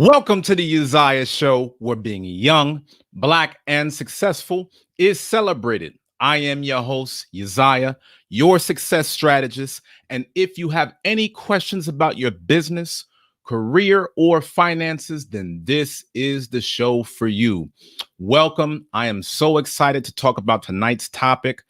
Welcome to the Uzziah Show, where being young, Black, and successful is celebrated. I am your host, Uzziah, your success strategist. And if you have any questions about your business, career, or finances, then this is the show for you. Welcome. I am so excited to talk about tonight's topic,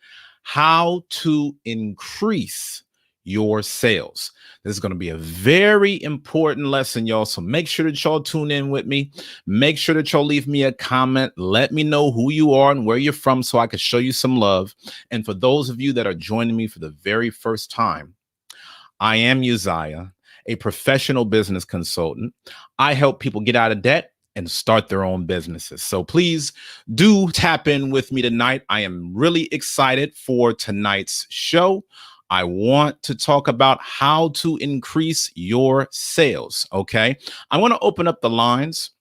how to increase your sales. This is going to be a very important lesson, y'all. So make sure that y'all tune in with me. Make sure that y'all leave me a comment. Let me know who you are and where you're from so I can show you some love. And for those of you that are joining me for the very first time, I am Uzziah, a professional business consultant. I help people get out of debt and start their own businesses. So please do tap in with me tonight. I am really excited for tonight's show. I want to talk about how to increase your sales, okay? I want to open up the lines.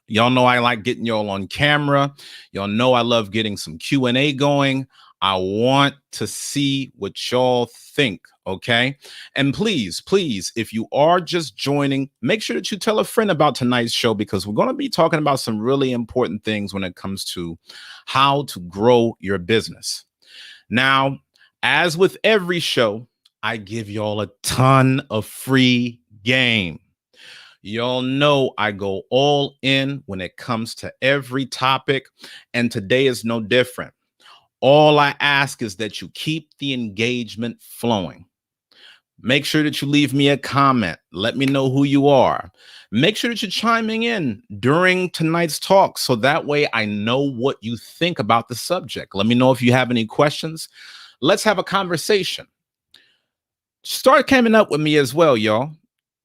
Y'all know I like getting y'all on camera. Y'all know I love getting some Q&A going. I want to see what y'all think, okay? And please, if you are just joining, make sure that you tell a friend about tonight's show because we're going to be talking about some really important things when it comes to how to grow your business. Now, as with every show, I give y'all a ton of free game. Y'all know I go all in when it comes to every topic, and today is no different. All I ask is that you keep the engagement flowing. Make sure that you leave me a comment. Let me know who you are. Make sure that you're chiming in during tonight's talk so that way I know what you think about the subject. Let me know if you have any questions. Let's have a conversation. Start coming up with me as well, y'all.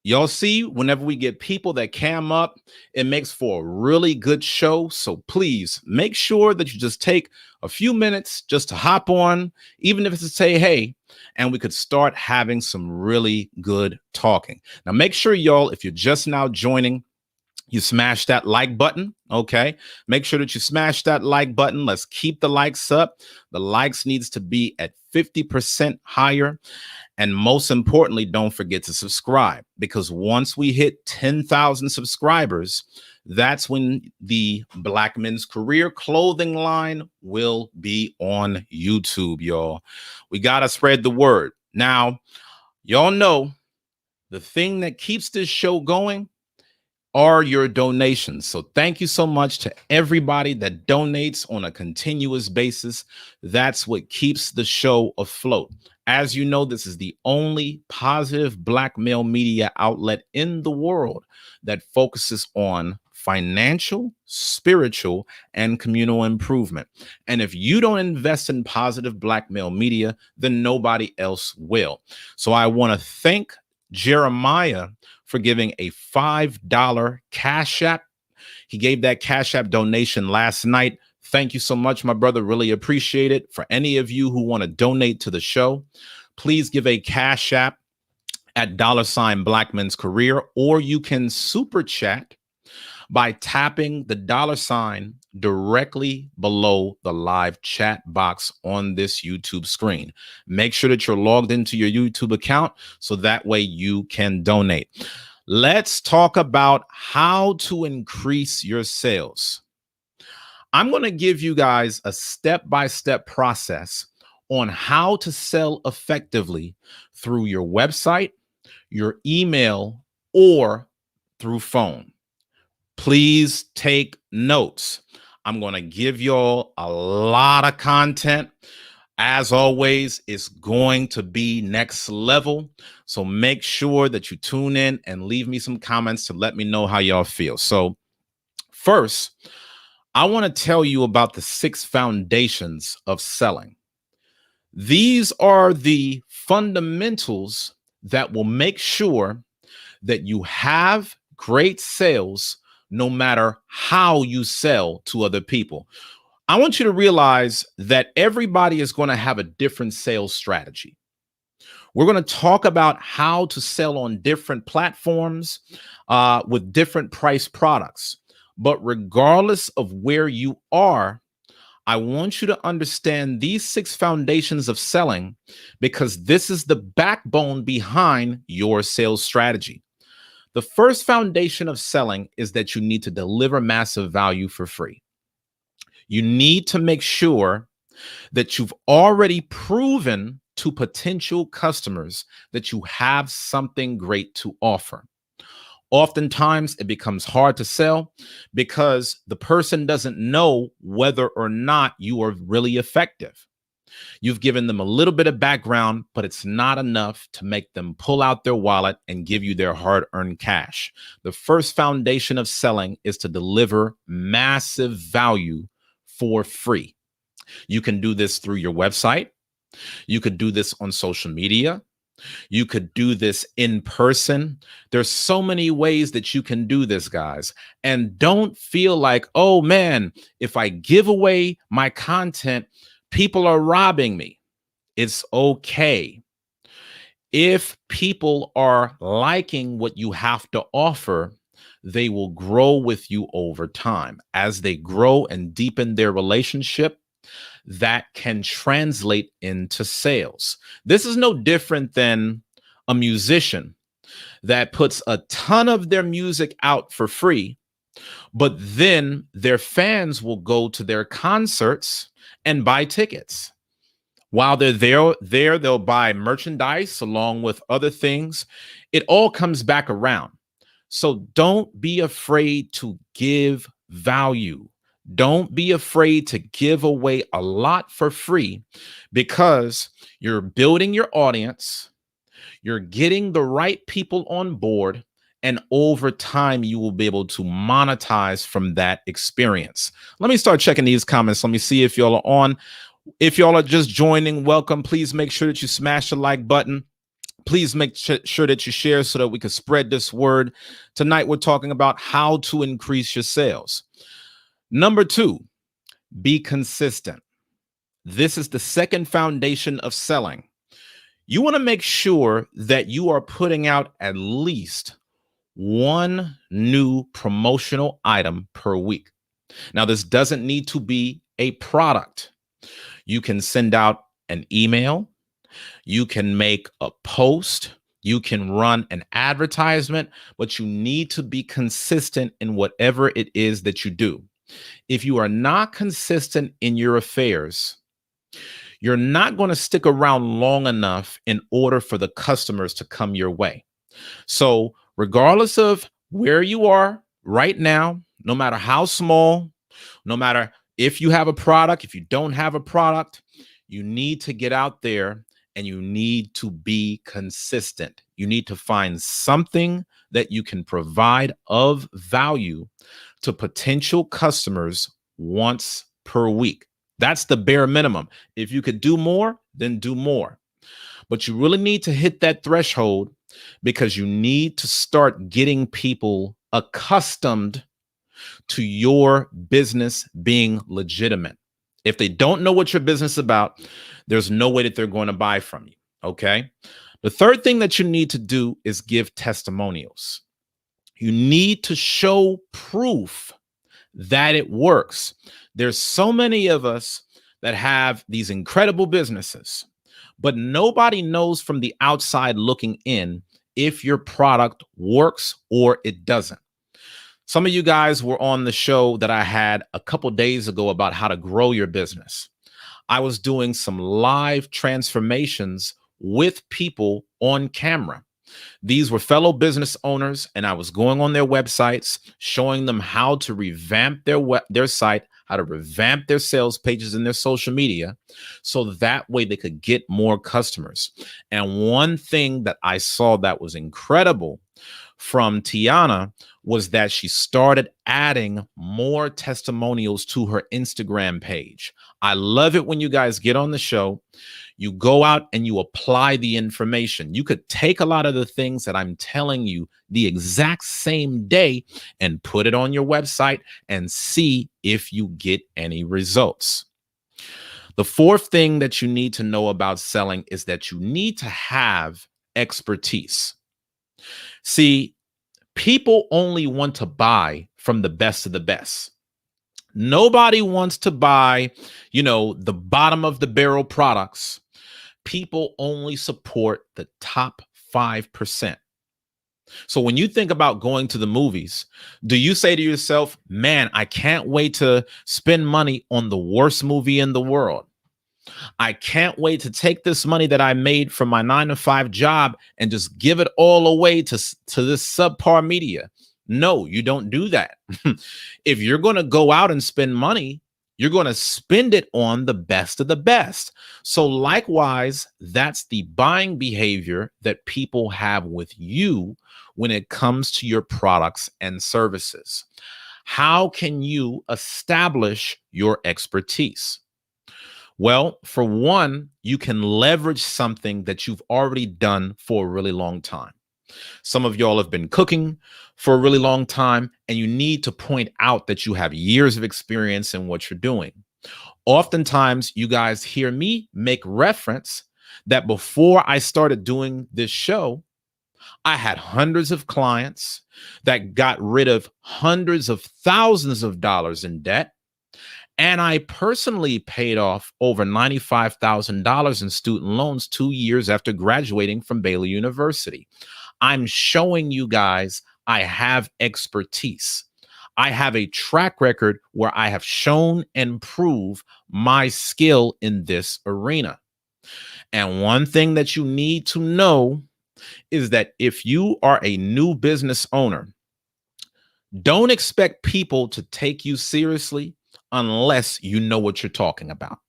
Y'all see, whenever we get people that cam up, it makes for a really good show. So please make sure that you just take a few minutes just to hop on, even if it's to say, hey, and we could start having some really good talking. Now, make sure, y'all, if you're just now joining, you smash that like button. Okay. Make sure that you smash that like button. Let's keep the likes up. The likes needs to be at 50% higher. And most importantly, don't forget to subscribe, because once we hit 10,000 subscribers, that's when the Black Men's Career clothing line will be on YouTube, y'all. We got to spread the word. Now, y'all know the thing that keeps this show going are your donations. So thank you so much to everybody that donates on a continuous basis. That's what keeps the show afloat. As you know, this is the only positive Black male media outlet in the world that focuses on financial, spiritual, and communal improvement. And if you don't invest in positive Black male media, then nobody else will. So I want to thank Jeremiah for giving a $5 Cash App. He gave that Cash App donation last night. Thank you so much, my brother. Really appreciate it. For any of you who want to donate to the show, please give a Cash App at $ Black Men's Career, or you can super chat by tapping the $ directly below the live chat box on this YouTube screen. Make sure that you're logged into your YouTube account so that way you can donate. Let's talk about how to increase your sales. I'm going to give you guys a step-by-step process on how to sell effectively through your website, your email, or through phone. Please take notes. I'm going to give y'all a lot of content. As always, it's going to be next level. So make sure that you tune in and leave me some comments to let me know how y'all feel. So first, I want to tell you about the 6 foundations of selling. These are the fundamentals that will make sure that you have great sales no matter how you sell to other people. I want you to realize that everybody is going to have a different sales strategy. We're going to talk about how to sell on different platforms with different price products. But regardless of where you are, I want you to understand these 6 foundations of selling, because this is the backbone behind your sales strategy. The first foundation of selling is that you need to deliver massive value for free. You need to make sure that you've already proven to potential customers that you have something great to offer. Oftentimes, it becomes hard to sell because the person doesn't know whether or not you are really effective. You've given them a little bit of background, but it's not enough to make them pull out their wallet and give you their hard-earned cash. The first foundation of selling is to deliver massive value for free. You can do this through your website. You could do this on social media. You could do this in person. There's so many ways that you can do this, guys. And don't feel like, oh man, if I give away my content, people are robbing me. It's okay. If people are liking what you have to offer, they will grow with you over time. As they grow and deepen their relationship, that can translate into sales. This is no different than a musician that puts a ton of their music out for free, but then their fans will go to their concerts and buy tickets. While they're there, they'll buy merchandise along with other things. It all comes back around. So don't be afraid to give value. Don't be afraid to give away a lot for free because you're building your audience, you're getting the right people on board, and over time, you will be able to monetize from that experience. Let me start checking these comments. Let me see if y'all are on. If y'all are just joining, welcome. Please make sure that you smash the like button. Please make sure that you share so that we can spread this word. Tonight, we're talking about how to increase your sales. Number 2, be consistent. This is the second foundation of selling. You want to make sure that you are putting out at least one new promotional item per week. Now, this doesn't need to be a product. You can send out an email. You can make a post. You can run an advertisement, but you need to be consistent in whatever it is that you do. If you are not consistent in your affairs, you're not going to stick around long enough in order for the customers to come your way. So, regardless of where you are right now, no matter how small, no matter if you have a product, if you don't have a product, you need to get out there and you need to be consistent. You need to find something that you can provide of value to potential customers once per week. That's the bare minimum. If you could do more, then do more. But you really need to hit that threshold because you need to start getting people accustomed to your business being legitimate. If they don't know what your business is about, there's no way that they're going to buy from you. Okay. The third thing that you need to do is give testimonials. You need to show proof that it works. There's so many of us that have these incredible businesses, but nobody knows from the outside looking in if your product works or it doesn't. Some of you guys were on the show that I had a couple days ago about how to grow your business. I was doing some live transformations with people on camera. These were fellow business owners, and I was going on their websites, showing them how to revamp their site, how to revamp their sales pages and their social media, so that way they could get more customers. And one thing that I saw that was incredible from Tiana was that she started adding more testimonials to her Instagram page. I love it when you guys get on the show, you go out and you apply the information. You could take a lot of the things that I'm telling you the exact same day and put it on your website and see if you get any results. The fourth thing that you need to know about selling is that you need to have expertise. See, people only want to buy from the best of the best. Nobody wants to buy, the bottom of the barrel products. People only support the top 5%. So when you think about going to the movies, do you say to yourself, man, I can't wait to spend money on the worst movie in the world? I can't wait to take this money that I made from my 9-to-5 job and just give it all away to this subpar media. No, you don't do that. If you're going to go out and spend money, you're going to spend it on the best of the best. So likewise, that's the buying behavior that people have with you when it comes to your products and services. How can you establish your expertise? Well, for one, you can leverage something that you've already done for a really long time. Some of y'all have been cooking for a really long time, and you need to point out that you have years of experience in what you're doing. Oftentimes, you guys hear me make reference that before I started doing this show, I had hundreds of clients that got rid of hundreds of thousands of dollars in debt. And I personally paid off over $95,000 in student loans 2 years after graduating from Baylor University. I'm showing you guys I have expertise. I have a track record where I have shown and proved my skill in this arena. And one thing that you need to know is that if you are a new business owner, don't expect people to take you seriously unless you know what you're talking about.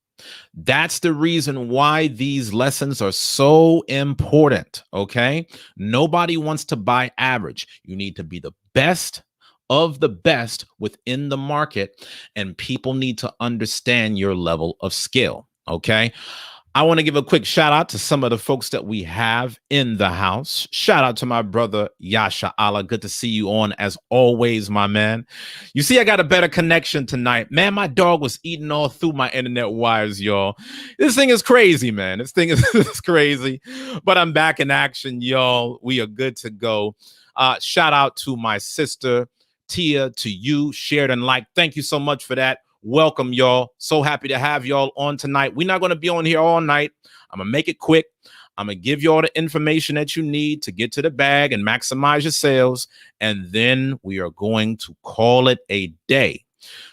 That's the reason why these lessons are so important. Okay. Nobody wants to buy average. You need to be the best of the best within the market, and people need to understand your level of skill. Okay. I want to give a quick shout out to some of the folks that we have in the house. Shout out to my brother Yasha Allah. Good to see you on as always, my man. You see, I got a better connection tonight. Man, my dog was eating all through my internet wires, y'all. This thing is crazy, man. This thing is crazy. But I'm back in action, y'all. We are good to go. Shout out to my sister Tia, to you, shared and liked. Thank you so much for that. Welcome, y'all. So happy to have y'all on tonight. We're not going to be on here all night. I'm going to make it quick. I'm going to give you all the information that you need to get to the bag and maximize your sales. And then we are going to call it a day.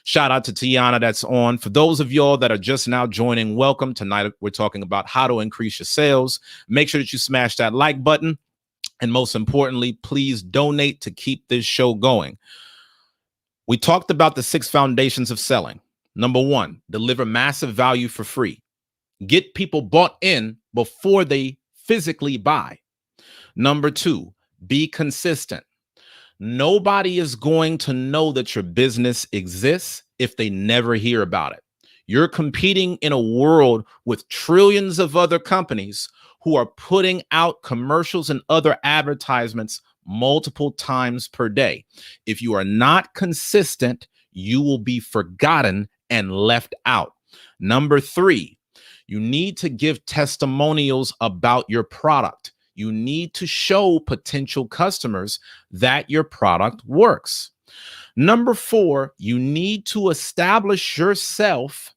Shout out to Tiana that's on. For those of y'all that are just now joining, welcome. Tonight, we're talking about how to increase your sales. Make sure that you smash that like button. And most importantly, please donate to keep this show going. We talked about the 6 foundations of selling. Number 1, deliver massive value for free. Get people bought in before they physically buy. Number 2, be consistent. Nobody is going to know that your business exists if they never hear about it. You're competing in a world with trillions of other companies who are putting out commercials and other advertisements multiple times per day. If you are not consistent, you will be forgotten and left out. Number 3, you need to give testimonials about your product. You need to show potential customers that your product works. Number 4, you need to establish yourself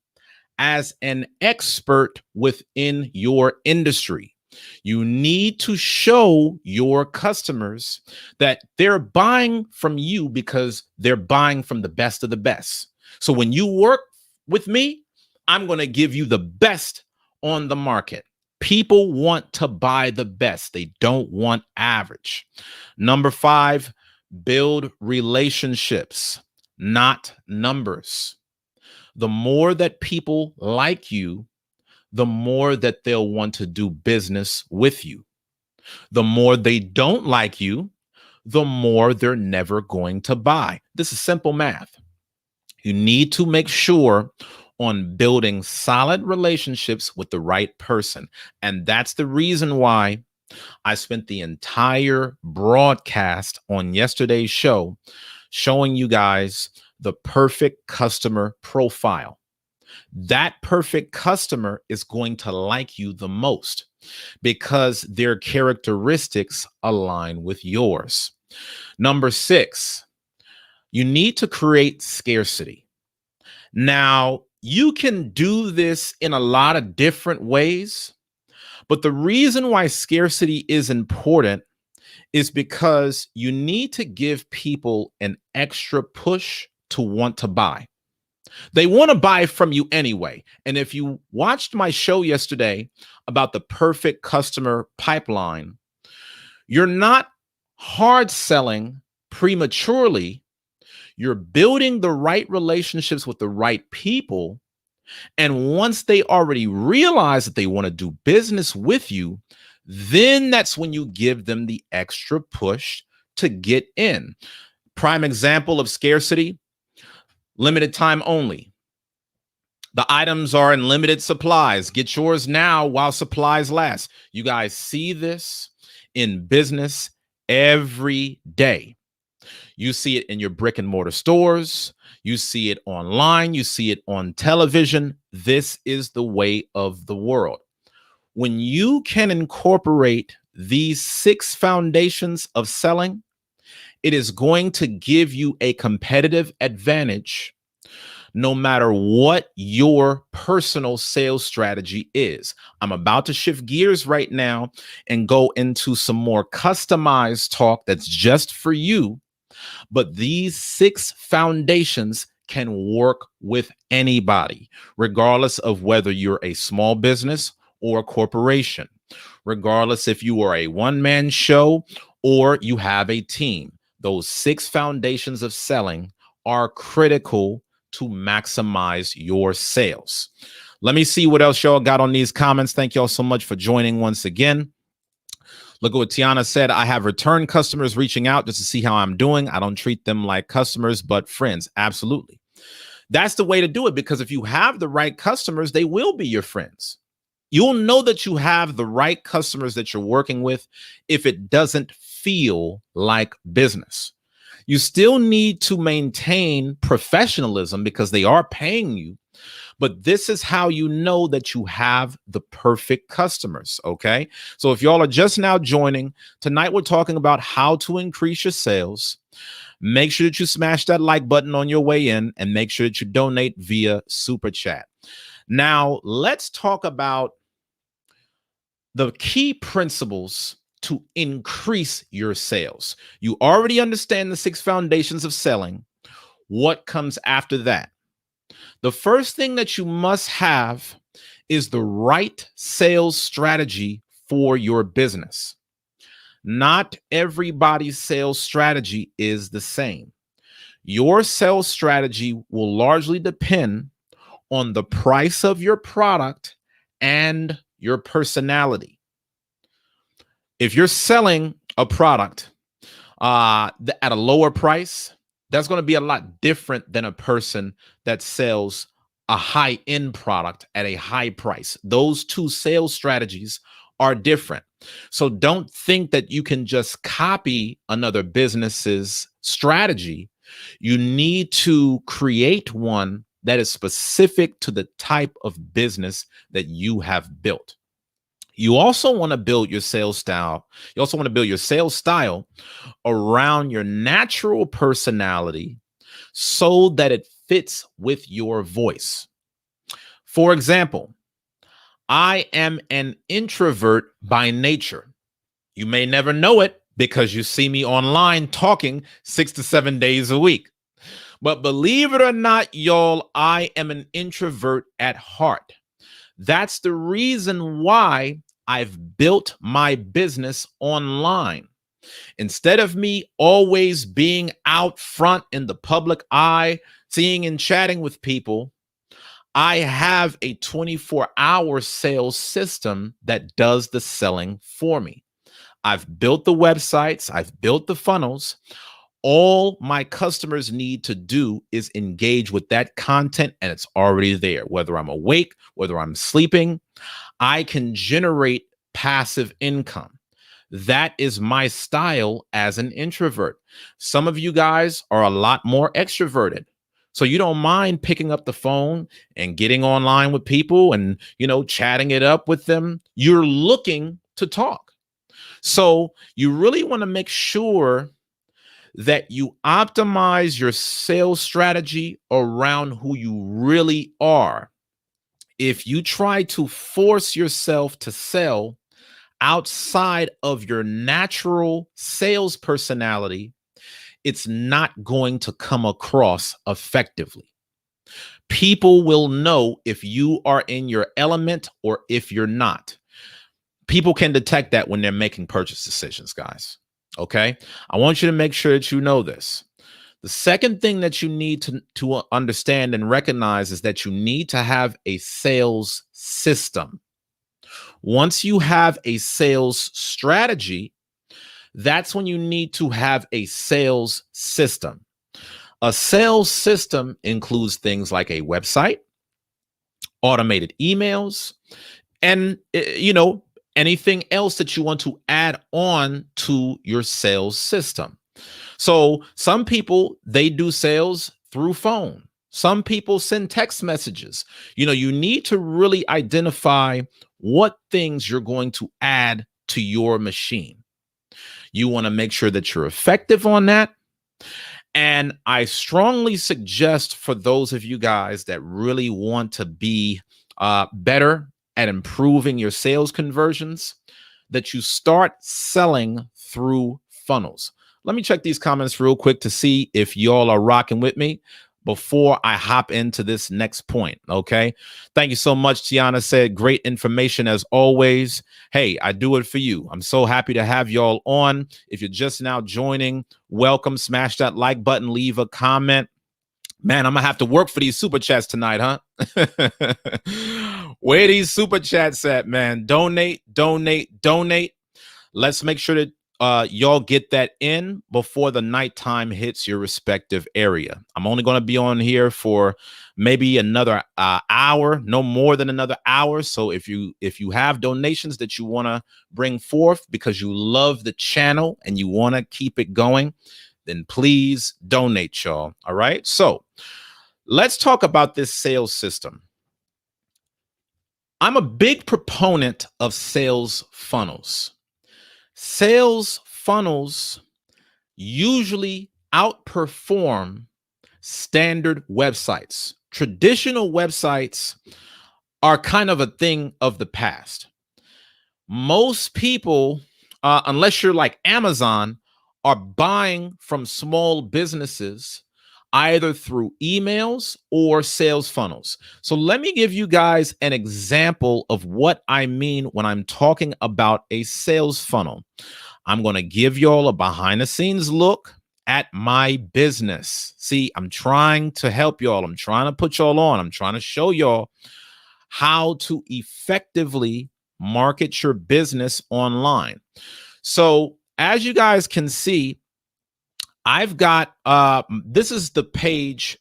as an expert within your industry. You need to show your customers that they're buying from you because they're buying from the best of the best. So when you work with me, I'm going to give you the best on the market. People want to buy the best. They don't want average. Number 5, build relationships, not numbers. The more that people like you, the more that they'll want to do business with you. The more they don't like you, the more they're never going to buy. This is simple math. You need to make sure on building solid relationships with the right person. And that's the reason why I spent the entire broadcast on yesterday's show showing you guys the perfect customer profile. That perfect customer is going to like you the most because their characteristics align with yours. Number 6, you need to create scarcity. Now, you can do this in a lot of different ways, but the reason why scarcity is important is because you need to give people an extra push to want to buy. They want to buy from you anyway. And if you watched my show yesterday about the perfect customer pipeline, you're not hard selling prematurely. You're building the right relationships with the right people. And once they already realize that they want to do business with you, then that's when you give them the extra push to get in. Prime example of scarcity, limited time only. The items are in limited supplies. Get yours now while supplies last. You guys see this in business every day. You see it in your brick and mortar stores. You see it online. You see it on television. This is the way of the world. When you can incorporate these 6 foundations of selling, it is going to give you a competitive advantage no matter what your personal sales strategy is. I'm about to shift gears right now and go into some more customized talk that's just for you. But these 6 foundations can work with anybody, regardless of whether you're a small business or a corporation, regardless if you are a one-man show or you have a team. Those 6 foundations of selling are critical to maximize your sales. Let me see what else y'all got on these comments. Thank y'all so much for joining once again. Look at what Tiana said. I have return customers reaching out just to see how I'm doing. I don't treat them like customers, but friends. Absolutely. That's the way to do it, because if you have the right customers, they will be your friends. You'll know that you have the right customers that you're working with if it doesn't feel like business. You still need to maintain professionalism because they are paying you. But this is how you know that you have the perfect customers, okay? So if y'all are just now joining, tonight we're talking about how to increase your sales. Make sure that you smash that like button on your way in and make sure that you donate via Super Chat. Now, let's talk about the key principles to increase your sales. You already understand the 6 foundations of selling. What comes after that? The first thing that you must have is the right sales strategy for your business. Not everybody's sales strategy is the same. Your sales strategy will largely depend on the price of your product and your personality. If you're selling a product at a lower price, that's going to be a lot different than a person that sells a high-end product at a high price. Those 2 sales strategies are different. So don't think that you can just copy another business's strategy. You need to create one that is specific to the type of business that you have built. You also want to build your sales style. You also want to build your sales style around your natural personality so that it fits with your voice. For example, I am an introvert by nature. You may never know it because you see me online talking 6 to 7 days a week. But believe it or not, y'all, I am an introvert at heart. That's the reason why I've built my business online. Instead of me always being out front in the public eye, seeing and chatting with people, I have a 24-hour sales system that does the selling for me. I've built the websites, I've built the funnels. All my customers need to do is engage with that content, and it's already there. Whether I'm awake, whether I'm sleeping, I can generate passive income. That is my style as an introvert. Some of you guys are a lot more extroverted. So you don't mind picking up the phone and getting online with people and, chatting it up with them. You're looking to talk. So you really want to make sure that you optimize your sales strategy around who you really are. If you try to force yourself to sell outside of your natural sales personality, it's not going to come across effectively. People will know if you are in your element or if you're not. People can detect that when they're making purchase decisions, guys. Okay? I want you to make sure that you know this. The second thing that you need to understand and recognize is that you need to have a sales system. Once you have a sales strategy, that's when you need to have a sales system. A sales system includes things like a website, automated emails, and, anything else that you want to add on to your sales system. So some people, they do sales through phone. Some people send text messages. You need to really identify what things you're going to add to your machine. You want to make sure that you're effective on that. And I strongly suggest for those of you guys that really want to be better at improving your sales conversions, that you start selling through funnels. Let me check these comments real quick to see if y'all are rocking with me. before I hop into this next point. Okay. Thank you so much. Tiana said, great information as always. Hey, I do it for you. I'm so happy to have y'all on. If you're just now joining, welcome. Smash that like button, leave a comment. Man, I'm gonna have to work for these super chats tonight, huh? Where these super chats at, man? Donate, donate, donate. Let's make sure that y'all get that in before the nighttime hits your respective area. I'm only going to be on here for maybe another hour, no more than another hour. So if you have donations that you want to bring forth because you love the channel and you want to keep it going, then please donate, y'all. All right. So let's talk about this sales system. I'm a big proponent of sales funnels. Sales funnels usually outperform standard websites. Traditional websites are kind of a thing of the past. Most people, unless you're like Amazon, are buying from small businesses either through emails or sales funnels. So let me give you guys an example of what I mean when I'm talking about a sales funnel. I'm going to give y'all a behind the scenes look at my business. See, I'm trying to help y'all. I'm trying to put y'all on. I'm trying to show y'all how to effectively market your business online. So as you guys can see, I've got, this is the page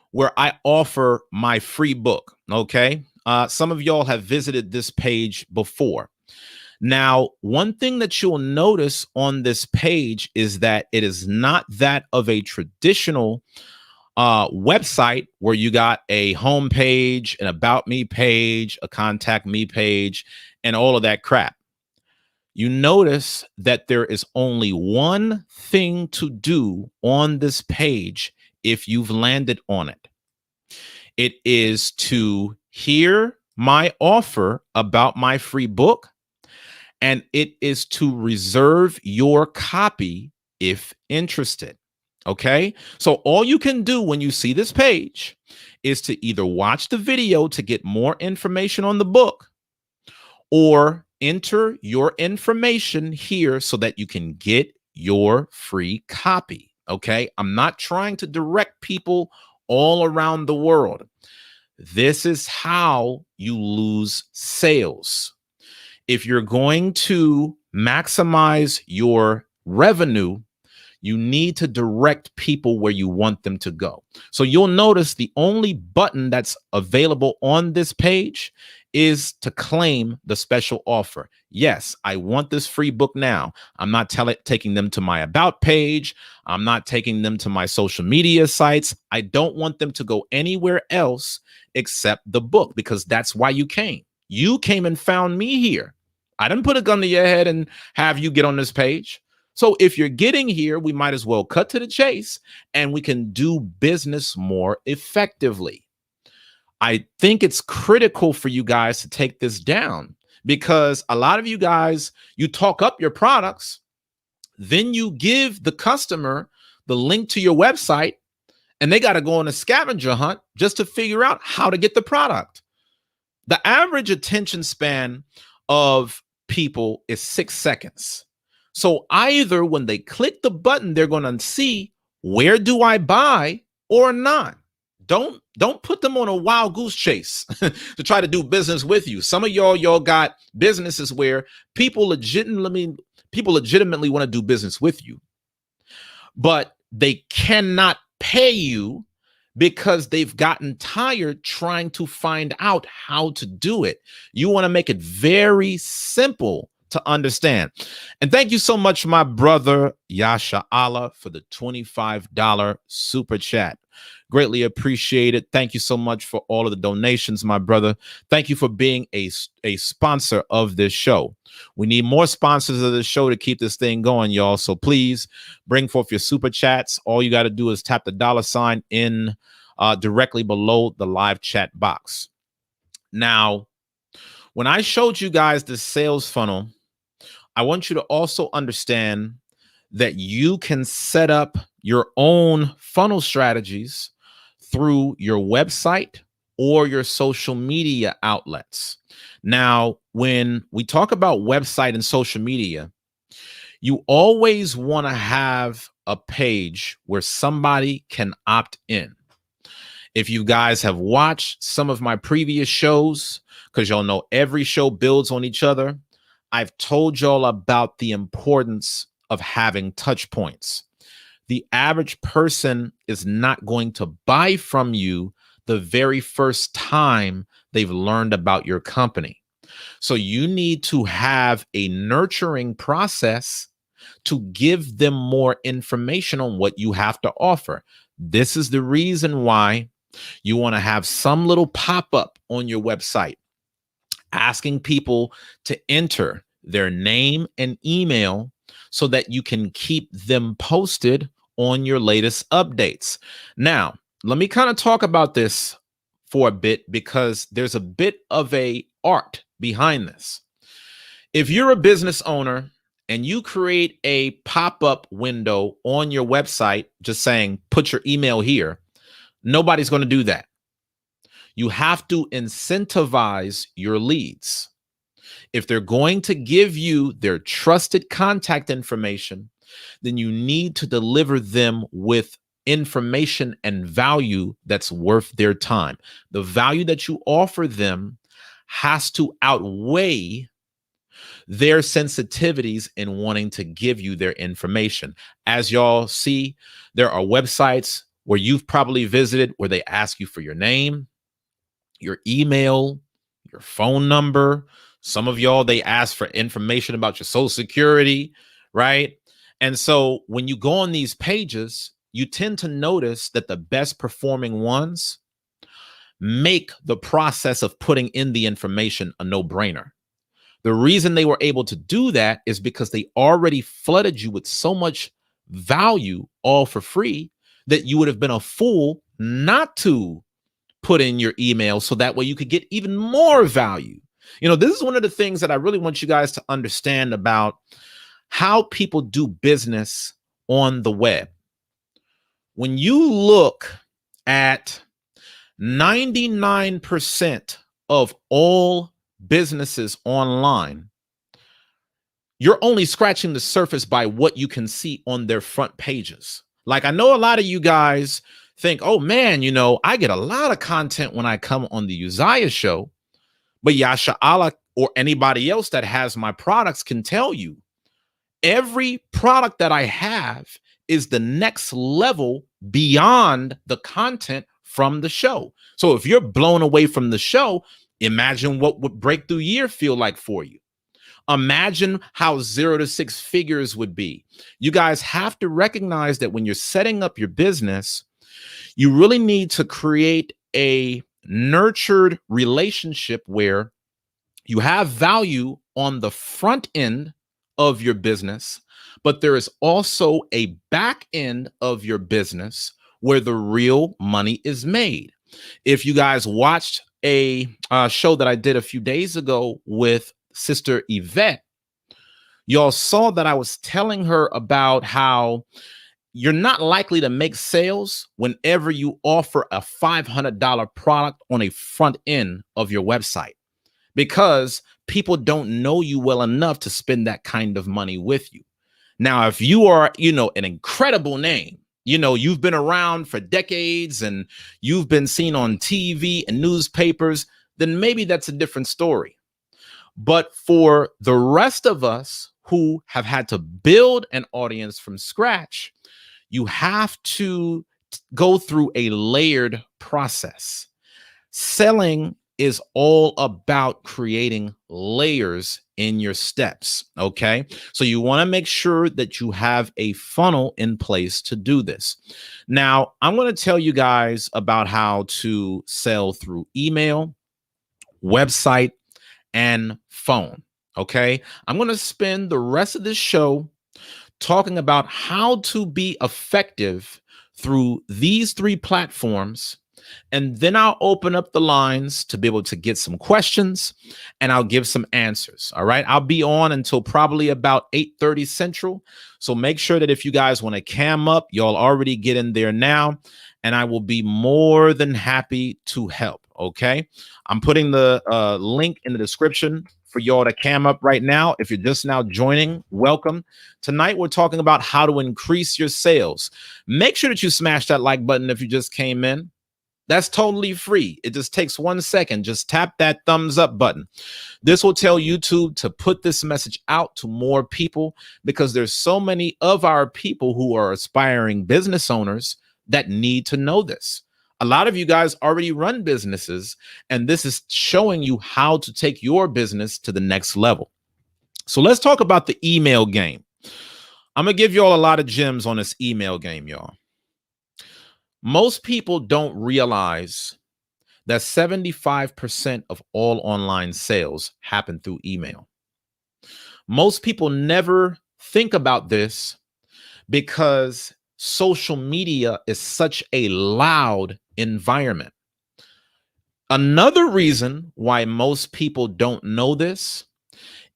where I offer my free book. Okay. Some of y'all have visited this page before. Now, one thing that you'll notice on this page is that it is not that of a traditional website where you got a home page, an about me page, a contact me page, and all of that crap. You notice that there is only one thing to do on this page if you've landed on it. It is to hear my offer about my free book, and it is to reserve your copy if interested. Okay, so all you can do when you see this page is to either watch the video to get more information on the book or enter your information here so that you can get your free copy. Okay, I'm not trying to direct people all around the world. This is how you lose sales. If you're going to maximize your revenue, you need to direct people where you want them to go. So you'll notice the only button that's available on this page is to claim the special offer. Yes, I want this free book now. I'm not taking them to my about page. I'm not taking them to my social media sites. I don't want them to go anywhere else except the book, because that's why you came. You came and found me here. I didn't put a gun to your head and have you get on this page. So if you're getting here, we might as well cut to the chase and we can do business more effectively. I think it's critical for you guys to take this down, because a lot of you guys, you talk up your products, then you give the customer the link to your website, and they got to go on a scavenger hunt just to figure out how to get the product. The average attention span of people is 6 seconds. So either when they click the button, they're going to see, where do I buy or not? Don't put them on a wild goose chase to try to do business with you. Some of y'all got businesses where people legitimately want to do business with you, but they cannot pay you because they've gotten tired trying to find out how to do it. You want to make it very simple to understand. And thank you so much, my brother Yasha Allah, for the $25 super chat. Greatly appreciated. Thank you so much for all of the donations, my brother. Thank you for being a sponsor of this show. We need more sponsors of this show to keep this thing going, y'all. So please bring forth your super chats. All you got to do is tap the $ in directly below the live chat box. Now, when I showed you guys the sales funnel, I want you to also understand that you can set up your own funnel strategies through your website or your social media outlets. Now, when we talk about website and social media, you always want to have a page where somebody can opt in. If you guys have watched some of my previous shows, because y'all know every show builds on each other, I've told y'all about the importance of having touch points. The average person is not going to buy from you the very first time they've learned about your company. So you need to have a nurturing process to give them more information on what you have to offer. This is the reason why you want to have some little pop-up on your website asking people to enter their name and email so that you can keep them posted on your latest updates. Now, let me kind of talk about this for a bit because there's a bit of a art behind this. If you're a business owner and you create a pop-up window on your website just saying, put your email here, nobody's going to do that. You have to incentivize your leads. If they're going to give you their trusted contact information, then you need to deliver them with information and value that's worth their time. The value that you offer them has to outweigh their sensitivities in wanting to give you their information. As y'all see, there are websites where you've probably visited where they ask you for your name, your email, your phone number. Some of y'all, they ask for information about your social security, right? And so when you go on these pages, you tend to notice that the best performing ones make the process of putting in the information a no-brainer. The reason they were able to do that is because they already flooded you with so much value all for free that you would have been a fool not to put in your email so that way you could get even more value. This is one of the things that I really want you guys to understand about how people do business on the web. When you look at 99% of all businesses online, you're only scratching the surface by what you can see on their front pages. Like, I know a lot of you guys think, oh man, I get a lot of content when I come on the Uzziah show, but Yasha Allah or anybody else that has my products can tell you every product that I have is the next level beyond the content from the show. So if you're blown away from the show, imagine what would breakthrough year feel like for you. Imagine how 0 to 6 figures would be. You guys have to recognize that when you're setting up your business, you really need to create a nurtured relationship where you have value on the front end of your business, but there is also a back end of your business where the real money is made. If you guys watched a show that I did a few days ago with Sister Yvette, y'all saw that I was telling her about how you're not likely to make sales whenever you offer a $500 product on a front end of your website, because people don't know you well enough to spend that kind of money with you. Now, if you are, an incredible name, you've been around for decades and you've been seen on TV and newspapers, then maybe that's a different story. But for the rest of us who have had to build an audience from scratch, you have to go through a layered process. Selling is all about creating layers in your steps, okay? So you want to make sure that you have a funnel in place to do this. Now, I'm going to tell you guys about how to sell through email, website, and phone, okay? I'm going to spend the rest of this show talking about how to be effective through these 3 platforms. And then I'll open up the lines to be able to get some questions and I'll give some answers. All right. I'll be on until probably about 8:30 Central. So make sure that if you guys want to cam up, y'all already get in there now. and I will be more than happy to help. Okay. I'm putting the link in the description for y'all to cam up right now. If you're just now joining, welcome. Tonight, we're talking about how to increase your sales. Make sure that you smash that like button if you just came in. That's totally free. It just takes 1 second. Just tap that thumbs up button. This will tell YouTube to put this message out to more people because there's so many of our people who are aspiring business owners that need to know this. A lot of you guys already run businesses, and this is showing you how to take your business to the next level. So let's talk about the email game. I'm going to give y'all a lot of gems on this email game, y'all. Most people don't realize that 75% of all online sales happen through email. Most people never think about this because social media is such a loud environment. Another reason why most people don't know this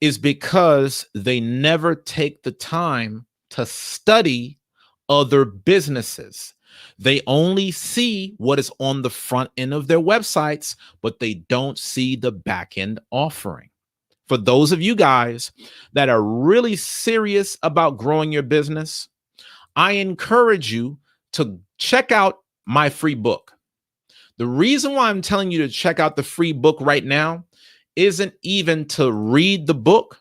is because they never take the time to study other businesses. They only see what is on the front end of their websites, but they don't see the back end offering. For those of you guys that are really serious about growing your business, I encourage you to check out my free book. The reason why I'm telling you to check out the free book right now isn't even to read the book.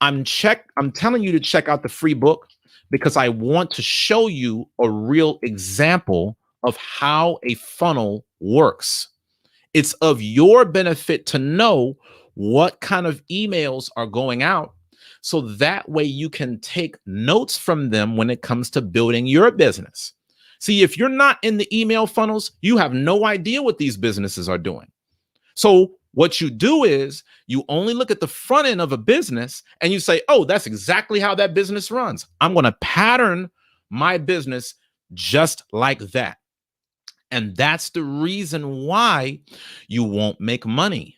I'm telling you to check out the free book because I want to show you a real example of how a funnel works. It's of your benefit to know what kind of emails are going out so that way you can take notes from them when it comes to building your business. See, if you're not in the email funnels, you have no idea what these businesses are doing. So what you do is you only look at the front end of a business and you say, oh, that's exactly how that business runs. I'm going to pattern my business just like that. And that's the reason why you won't make money,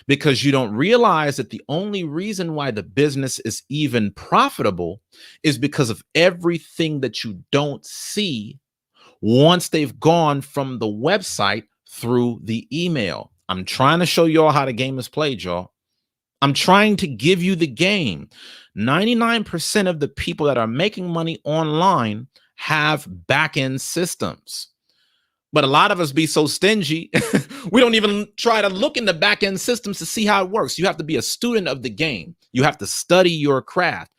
because you don't realize that the only reason why the business is even profitable is because of everything that you don't see once they've gone from the website through the email. I'm trying to show y'all how the game is played, y'all. I'm trying to give you the game. 99% of the people that are making money online have back-end systems. But a lot of us be so stingy, we don't even try to look in the back-end systems to see how it works. You have to be a student of the game. You have to study your craft.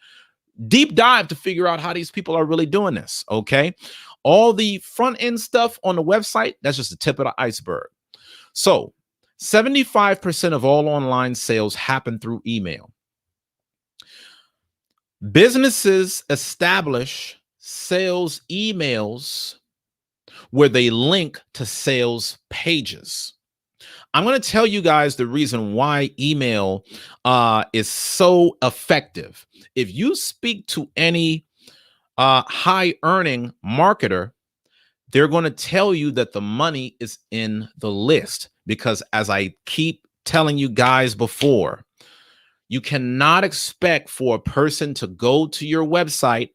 Deep dive to figure out how these people are really doing this, okay? All the front-end stuff on the website, that's just the tip of the iceberg. So 75% of all online sales happen through email. Businesses establish sales emails where they link to sales pages. I'm going to tell you guys the reason why email is so effective. If you speak to any high earning marketer, they're going to tell you that the money is in the list, because as I keep telling you guys before, you cannot expect for a person to go to your website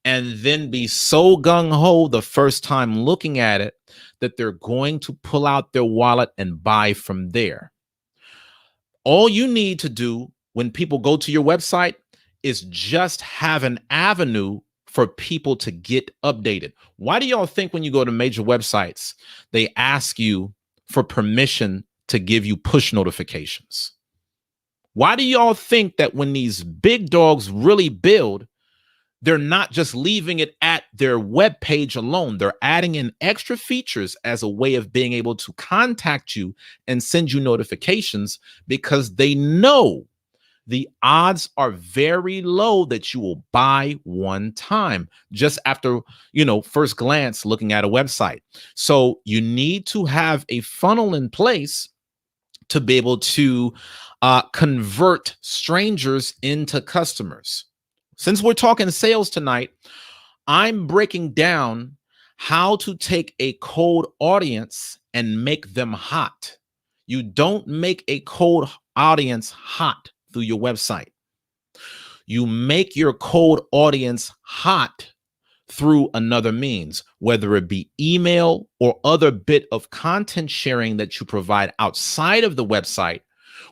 and then be so gung-ho the first time looking at it that they're going to pull out their wallet and buy from there. All you need to do when people go to your website is just have an avenue for people to get updated. Why do y'all think when you go to major websites, they ask you for permission to give you push notifications? Why do y'all think that when these big dogs really build, they're not just leaving it at their web page alone? They're adding in extra features as a way of being able to contact you and send you notifications, because they know the odds are very low that you will buy one time just after, first glance looking at a website. So you need to have a funnel in place to be able to convert strangers into customers. Since we're talking sales tonight, I'm breaking down how to take a cold audience and make them hot. You don't make a cold audience hot through your website. You make your cold audience hot through another means, whether it be email or other bit of content sharing that you provide outside of the website,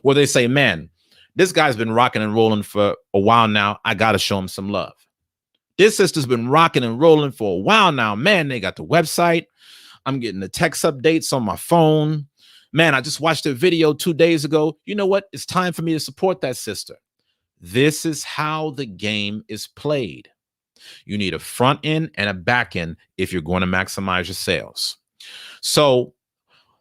where they say, man, this guy's been rocking and rolling for a while now. I got to show him some love. This sister's been rocking and rolling for a while now. Man, they got the website. I'm getting the text updates on my phone. Man, I just watched a video 2 days ago. You know what? It's time for me to support that sister. This is how the game is played. You need a front end and a back end if you're going to maximize your sales. So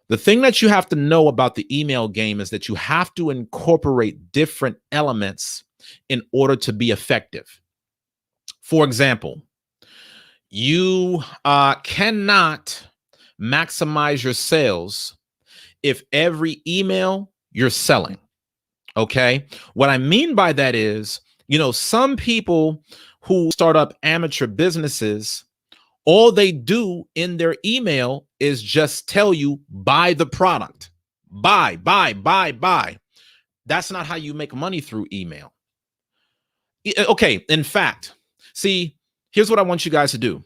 the thing that you have to know about the email game is that you have to incorporate different elements in order to be effective. For example, you cannot maximize your sales if every email you're selling. Okay. What I mean by that is, some people who start up amateur businesses, all they do in their email is just tell you, buy the product, buy. That's not how you make money through email. Okay. In fact, see, here's what I want you guys to do.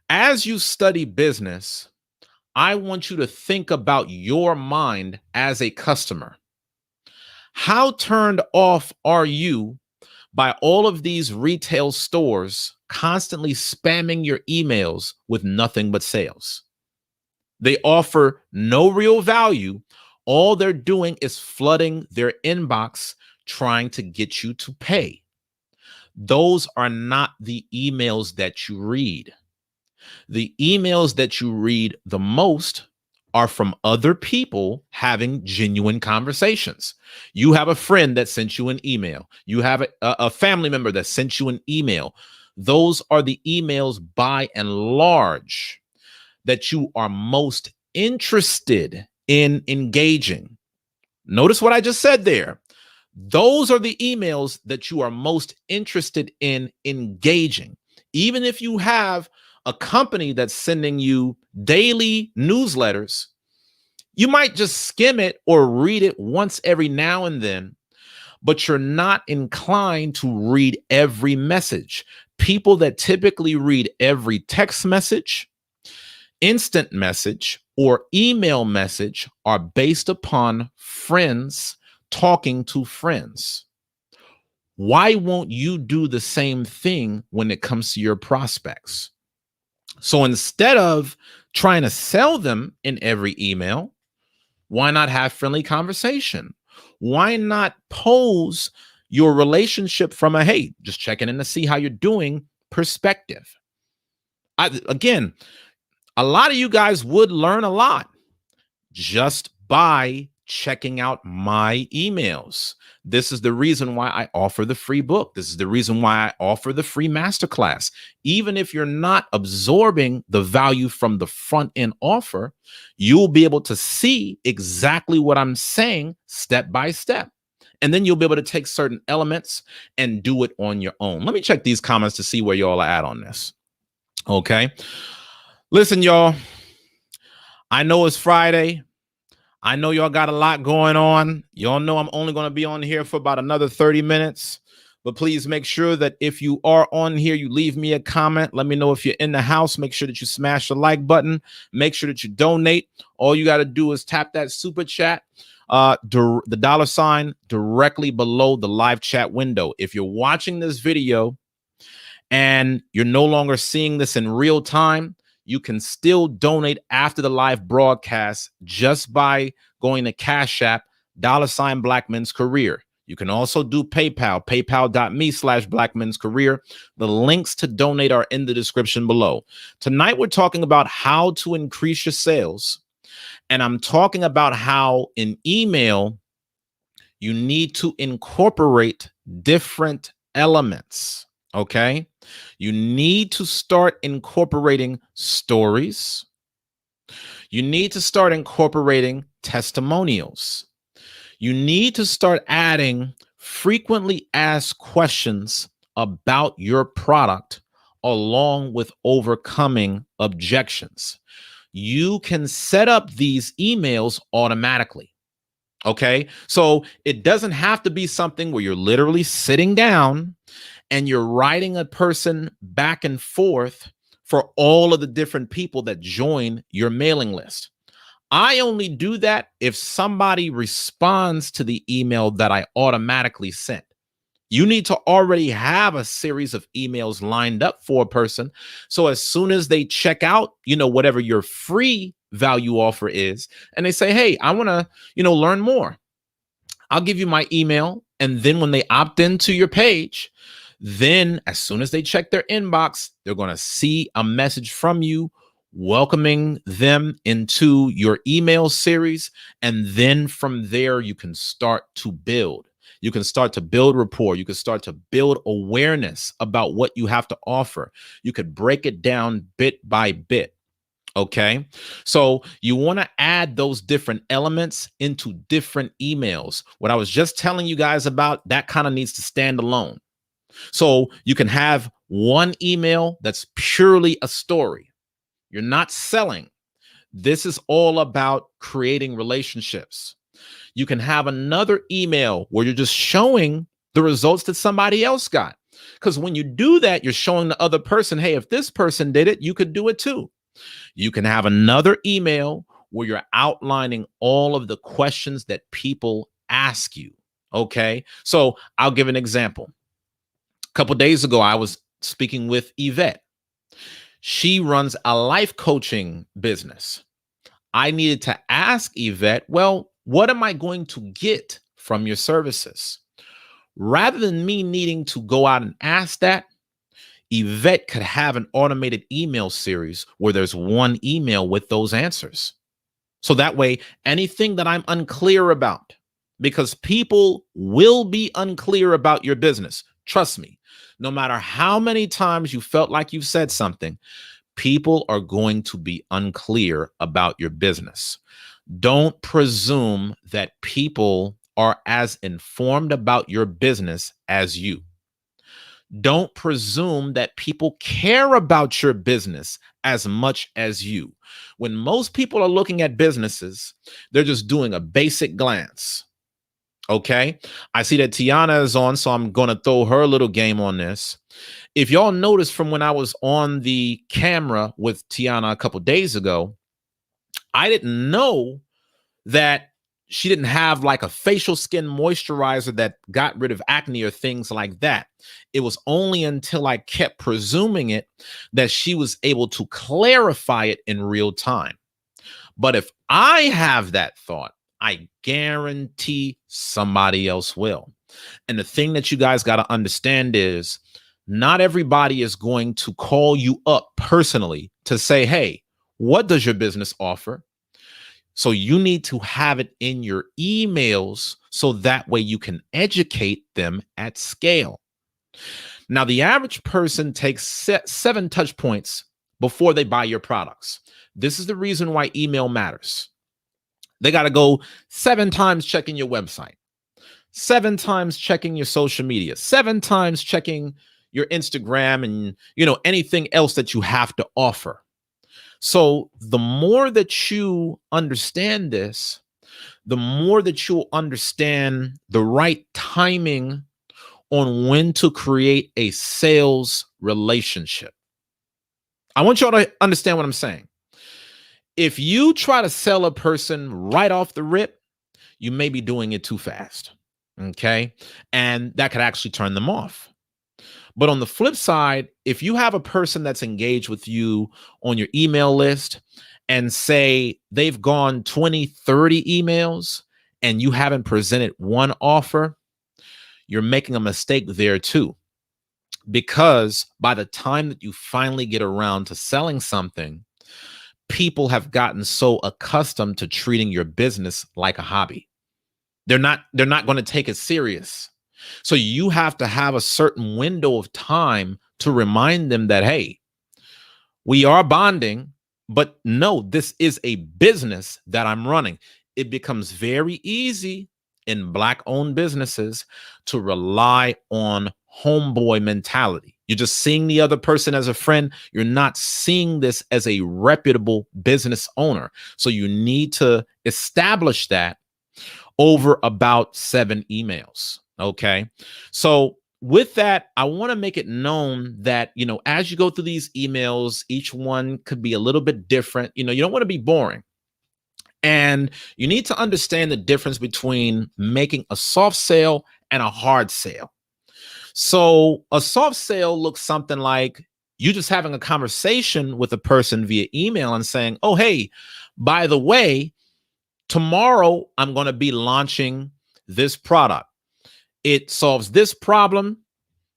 As you study business, I want you to think about your mind as a customer. How turned off are you by all of these retail stores constantly spamming your emails with nothing but sales? They offer no real value. All they're doing is flooding their inbox, trying to get you to pay. Those are not the emails that you read. The emails that you read the most are from other people having genuine conversations. You have a friend that sent you an email. You have a family member that sent you an email. Those are the emails by and large that you are most interested in engaging. Notice what I just said there. Those are the emails that you are most interested in engaging. Even if you have a company that's sending you daily newsletters, you might just skim it or read it once every now and then, but you're not inclined to read every message. People that typically read every text message, instant message, or email message are based upon friends talking to friends. Why won't you do the same thing when it comes to your prospects? So instead of trying to sell them in every email, why not have friendly conversation? Why not pose your relationship from a, hey, just checking in to see how you're doing perspective? Again, a lot of you guys would learn a lot just by checking out my emails. This is the reason why I offer the free book. This is the reason why I offer the free masterclass. Even if you're not absorbing the value from the front end offer, you'll be able to see exactly what I'm saying step by step. And then you'll be able to take certain elements and do it on your own. Let me check these comments to see where y'all are at on this. Okay. Listen, y'all, I know it's Friday. I know y'all got a lot going on. Y'all know I'm only going to be on here for about another 30 minutes. But please make sure that if you are on here, you leave me a comment. Let me know if you're in the house. Make sure that you smash the like button. Make sure that you donate. All you got to do is tap that super chat, the $ directly below the live chat window. If you're watching this video and you're no longer seeing this in real time, you can still donate after the live broadcast just by going to Cash App, $ Black Men's Career. You can also do PayPal, paypal.me/Black Men's Career. The links to donate are in the description below. Tonight, we're talking about how to increase your sales. And I'm talking about how in email, you need to incorporate different elements. Okay. You need to start incorporating stories. You need to start incorporating testimonials. You need to start adding frequently asked questions about your product along with overcoming objections. You can set up these emails automatically. Okay. So it doesn't have to be something where you're literally sitting down and you're writing a person back and forth for all of the different people that join your mailing list. I only do that if somebody responds to the email that I automatically sent. You need to already have a series of emails lined up for a person. So as soon as they check out, whatever your free value offer is, and they say, hey, I want to, learn more, I'll give you my email. And then when they opt into your page, then as soon as they check their inbox, they're going to see a message from you welcoming them into your email series. And then from there, you can start to build. You can start to build rapport. You can start to build awareness about what you have to offer. You could break it down bit by bit. Okay. So you want to add those different elements into different emails. What I was just telling you guys about, that kind of needs to stand alone. So you can have one email that's purely a story. You're not selling. This is all about creating relationships. You can have another email where you're just showing the results that somebody else got. Because when you do that, you're showing the other person, hey, if this person did it, you could do it too. You can have another email where you're outlining all of the questions that people ask you. Okay. So I'll give an example. A couple of days ago, I was speaking with Yvette. She runs a life coaching business. I needed to ask Yvette, well, what am I going to get from your services? Rather than me needing to go out and ask that, Yvette could have an automated email series where there's one email with those answers. So that way, anything that I'm unclear about, because people will be unclear about your business. Trust me, no matter how many times you felt like you've said something, people are going to be unclear about your business. Don't presume that people are as informed about your business as you. Don't presume that people care about your business as much as you. When most people are looking at businesses, they're just doing a basic glance. Okay. I see that Tiana is on, so I'm going to throw her little game on this. If y'all notice from when I was on the camera with Tiana a couple days ago, I didn't know that she didn't have like a facial skin moisturizer that got rid of acne or things like that. It was only until I kept presuming it that she was able to clarify it in real time. But if I have that thought, I guarantee somebody else will. And the thing that you guys got to understand is not everybody is going to call you up personally to say, hey, what does your business offer? So you need to have it in your emails so that way you can educate them at scale. Now, the average person takes 7 touch points before they buy your products. This is the reason why email matters. They got to go 7 times checking your website, 7 times checking your social media, 7 times checking your Instagram and, anything else that you have to offer. So the more that you understand this, the more that you'll understand the right timing on when to create a sales relationship. I want y'all to understand what I'm saying. If you try to sell a person right off the rip, you may be doing it too fast. Okay. And that could actually turn them off. But on the flip side, if you have a person that's engaged with you on your email list and say they've gone 20, 30 emails and you haven't presented one offer, you're making a mistake there too. Because by the time that you finally get around to selling something, people have gotten so accustomed to treating your business like a hobby. They're not going to take it serious. So you have to have a certain window of time to remind them that, hey, we are bonding, but no, this is a business that I'm running. It becomes very easy in Black-owned businesses to rely on homeboy mentality. You're just seeing the other person as a friend. You're not seeing this as a reputable business owner. So you need to establish that over about 7 emails. Okay. So with that, I want to make it known that, as you go through these emails, each one could be a little bit different. You don't want to be boring. And you need to understand the difference between making a soft sale and a hard sale. So a soft sale looks something like you just having a conversation with a person via email and saying, oh, hey, by the way, tomorrow I'm going to be launching this product. It solves this problem.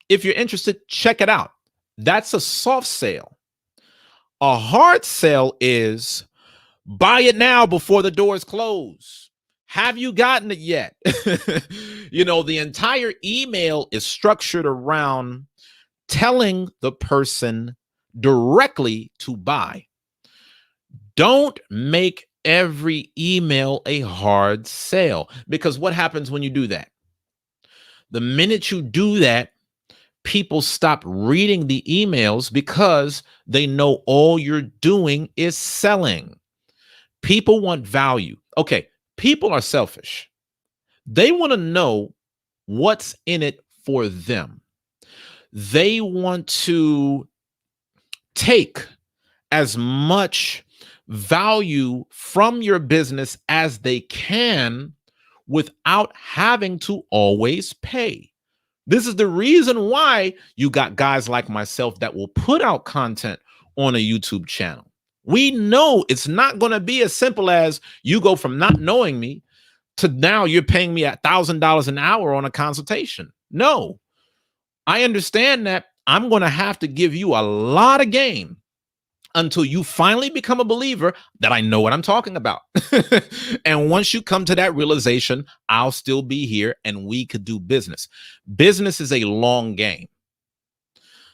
If you're interested, check it out. That's a soft sale. A hard sale is buy it now before the doors close. Have you gotten it yet? The entire email is structured around telling the person directly to buy. Don't make every email a hard sale, because what happens when you do that? The minute you do that, people stop reading the emails because they know all you're doing is selling. People want value. Okay, people are selfish. They want to know what's in it for them. They want to take as much value from your business as they can without having to always pay. This is the reason why you got guys like myself that will put out content on a YouTube channel. We know it's not going to be as simple as you go from not knowing me to now you're paying me $1,000 an hour on a consultation. No, I understand that I'm going to have to give you a lot of game until you finally become a believer that I know what I'm talking about. And once you come to that realization, I'll still be here and we could do business. Business is a long game.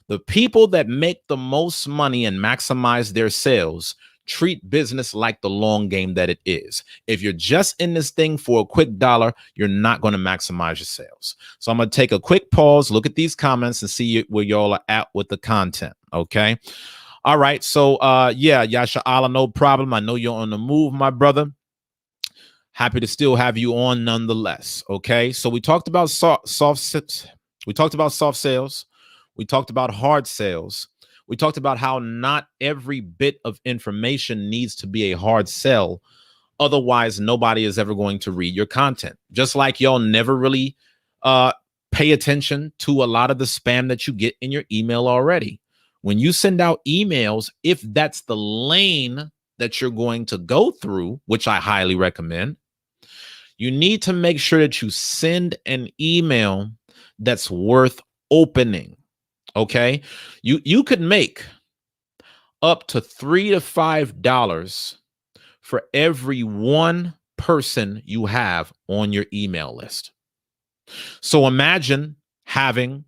The people that make the most money and maximize their sales treat business like the long game that it is. If you're just in this thing for a quick dollar, you're not going to maximize your sales. So I'm going to take a quick pause, look at these comments and see where y'all are at with the content. Okay. All right. So, Yasha Allah, no problem. I know you're on the move, my brother. Happy to still have you on nonetheless. Okay. So we talked about we talked about soft sales. We talked about hard sales. We talked about how not every bit of information needs to be a hard sell. Otherwise, nobody is ever going to read your content. Just like y'all never really pay attention to a lot of the spam that you get in your email already. When you send out emails, if that's the lane that you're going to go through, which I highly recommend, you need to make sure that you send an email that's worth opening. Okay, you could make up to $3 to $5 for every one person you have on your email list. So imagine having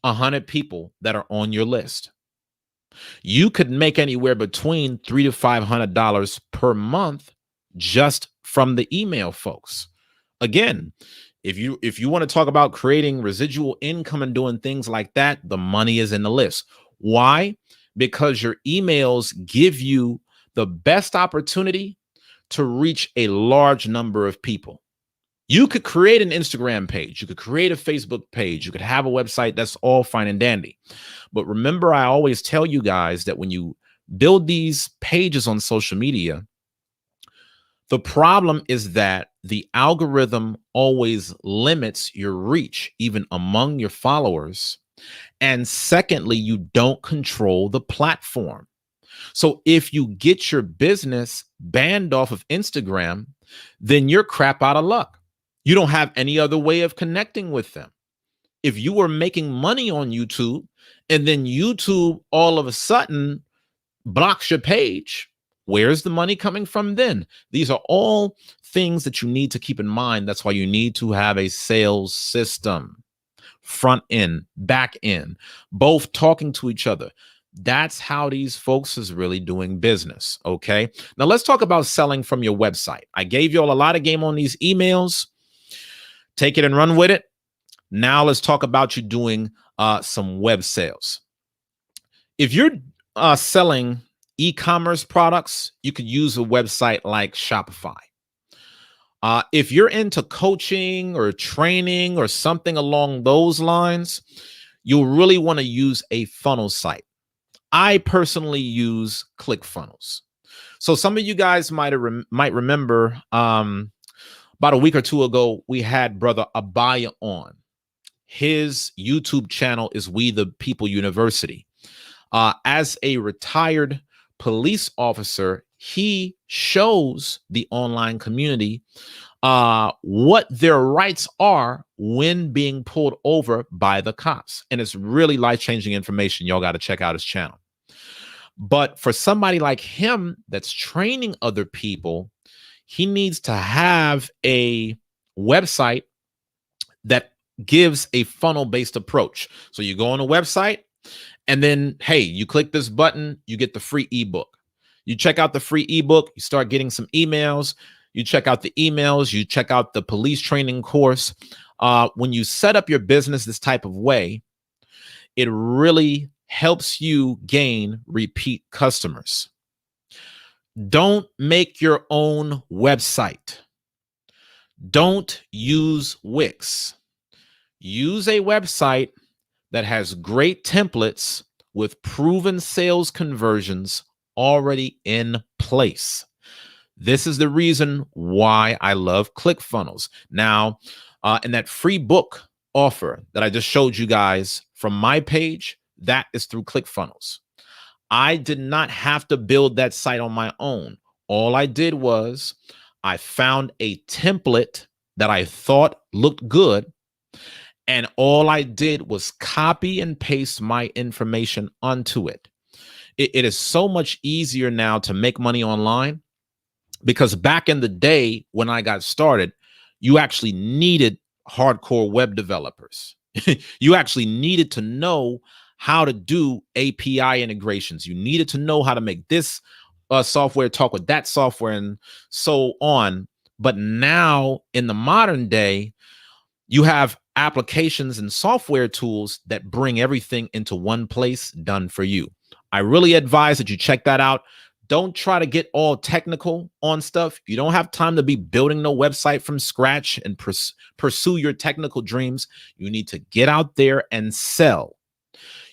100 people that are on your list. You could make anywhere between $300 to $500 per month just from the email, folks. Again, if you want to talk about creating residual income and doing things like that, the money is in the list. Why? Because your emails give you the best opportunity to reach a large number of people. You could create an Instagram page. You could create a Facebook page. You could have a website. That's all fine and dandy. But remember, I always tell you guys that when you build these pages on social media, the problem is that the algorithm always limits your reach, even among your followers. And secondly, you don't control the platform. So if you get your business banned off of Instagram, then you're crap out of luck. You don't have any other way of connecting with them. If you were making money on YouTube and then YouTube all of a sudden blocks your page, where's the money coming from then? These are all things that you need to keep in mind. That's why you need to have a sales system, front end, back end, both talking to each other. That's how these folks is really doing business. Okay. Now let's talk about selling from your website. I gave you all a lot of game on these emails. Take it and run with it. Now let's talk about you doing some web sales. If you're selling e-commerce products, you could use a website like Shopify. If you're into coaching or training or something along those lines, you'll really want to use a funnel site. I personally use ClickFunnels. So some of you guys might remember about a week or two ago, we had Brother Abaya on. His YouTube channel is We the People University. As a retired police officer, he shows the online community what their rights are when being pulled over by the cops. And it's really life-changing information. Y'all got to check out his channel. But for somebody like him that's training other people, he needs to have a website that gives a funnel-based approach. So you go on a website, and then, hey, you click this button, you get the free ebook. You check out the free ebook, you start getting some emails. You check out the emails, you check out the police training course. When you set up your business this type of way, it really helps you gain repeat customers. Don't make your own website. Don't use Wix. Use a website that has great templates with proven sales conversions already in place. This is the reason why I love ClickFunnels. Now, in that free book offer that I just showed you guys from my page, that is through ClickFunnels. I did not have to build that site on my own. All I did was I found a template that I thought looked good, and all I did was copy and paste my information onto it. It is so much easier now to make money online, because back in the day when I got started, you actually needed hardcore web developers. You actually needed to know how to do API integrations. You needed to know how to make this software talk with that software and so on. But now in the modern day, you have applications and software tools that bring everything into one place done for you. I really advise that you check that out. Don't try to get all technical on stuff. You don't have time to be building no website from scratch and pursue your technical dreams. You need to get out there and sell.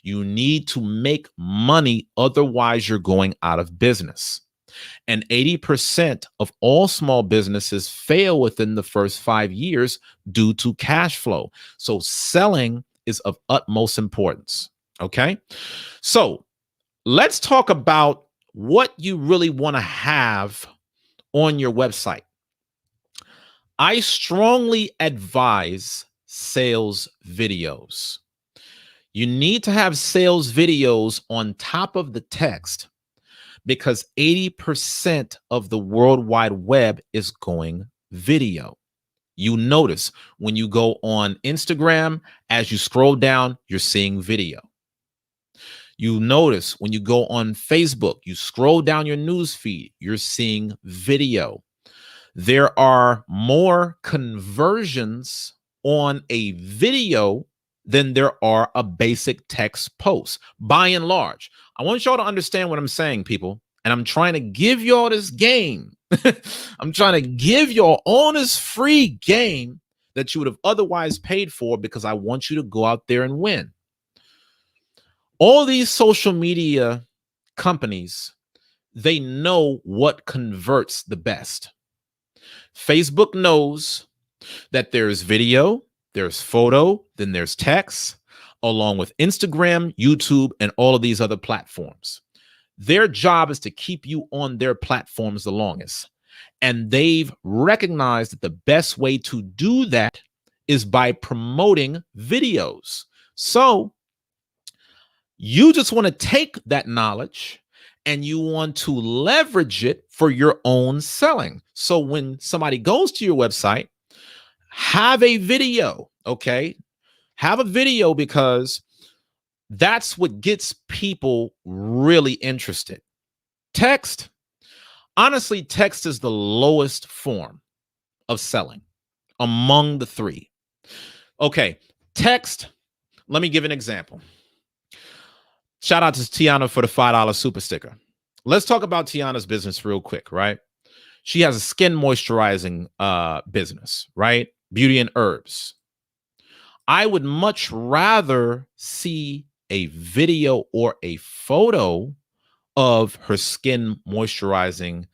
You need to make money. Otherwise, you're going out of business. And 80% of all small businesses fail within the first 5 years due to cash flow. So selling is of utmost importance. Okay. So let's talk about what you really want to have on your website. I strongly advise sales videos. You need to have sales videos on top of the text, because 80% of the World Wide Web is going video. You notice when you go on Instagram, as you scroll down, you're seeing video. You notice when you go on Facebook, you scroll down your news feed, you're seeing video. There are more conversions on a video than there are a basic text post, by and large. I want y'all to understand what I'm saying, people. And I'm trying to give y'all this game. I'm trying to give y'all all this free game that you would have otherwise paid for, because I want you to go out there and win. All these social media companies, they know what converts the best. Facebook knows that there's video, there's photo, then there's text, along with Instagram, YouTube, and all of these other platforms. Their job is to keep you on their platforms the longest. And they've recognized that the best way to do that is by promoting videos. So you just want to take that knowledge and you want to leverage it for your own selling. So when somebody goes to your website, have a video, okay? Have a video, because that's what gets people really interested. Text, honestly, text is the lowest form of selling among the three. Okay, text, let me give an example. Shout out to Tiana for the $5 super sticker. Let's talk about Tiana's business real quick, right? She has a skin moisturizing business, right? Beauty and herbs. I would much rather see a video or a photo of her skin moisturizing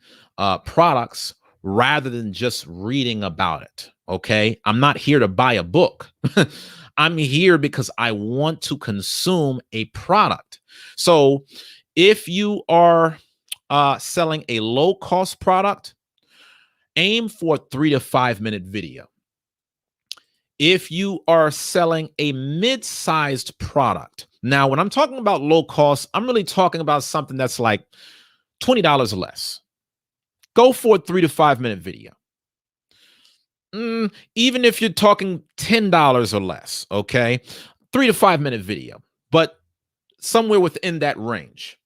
products rather than just reading about it. Okay. I'm not here to buy a book. I'm here because I want to consume a product. So if you are selling a low cost product, aim for a 3 to 5 minute video. If you are selling a mid-sized product, now when I'm talking about low cost, I'm really talking about something that's like $20 or less. Go for a 3 to 5 minute video. Even if you're talking $10 or less, okay? 3 to 5 minute video, but somewhere within that range.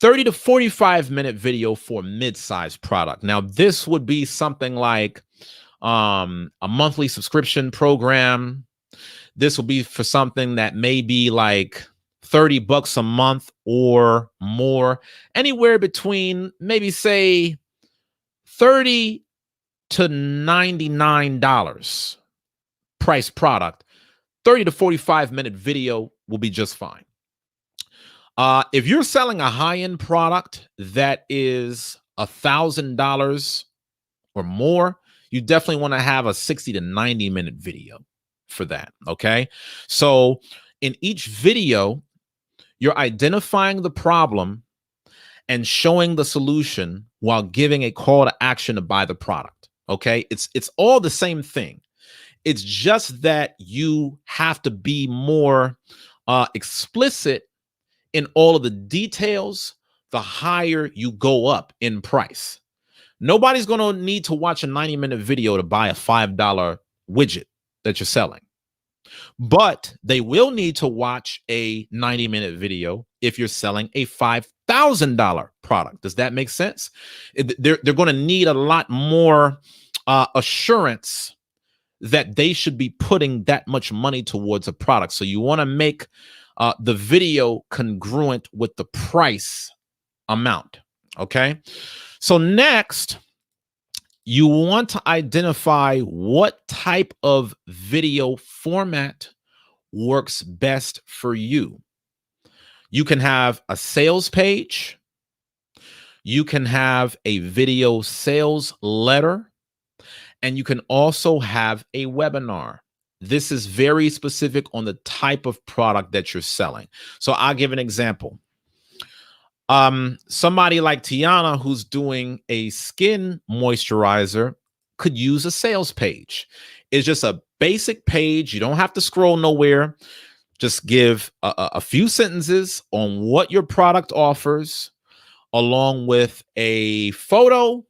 30 to 45 minute video for mid-sized product. Now, this would be something like a monthly subscription program. This will be for something that may be like $30 a month or more, anywhere between maybe say $30 to $99 price product. 30 to 45 minute video will be just fine. If you're selling a high-end product that is $1,000 or more, you definitely want to have a 60 to 90 minute video for that. Okay. So in each video, you're identifying the problem and showing the solution while giving a call to action to buy the product. Okay. It's all the same thing. It's just that you have to be more explicit in all of the details, the higher you go up in price. Nobody's going to need to watch a 90-minute video to buy a $5 widget that you're selling. But they will need to watch a 90-minute video if you're selling a $5,000 product. Does that make sense? They're going to need a lot more assurance that they should be putting that much money towards a product. So you want to make the video congruent with the price amount. Okay. So next, you want to identify what type of video format works best for you. You can have a sales page. You can have a video sales letter. And you can also have a webinar. This is very specific on the type of product that you're selling. So I'll give an example. Somebody like Tiana, who's doing a skin moisturizer, could use a sales page. It's just a basic page. You don't have to scroll nowhere. Just give a few sentences on what your product offers, along with a photo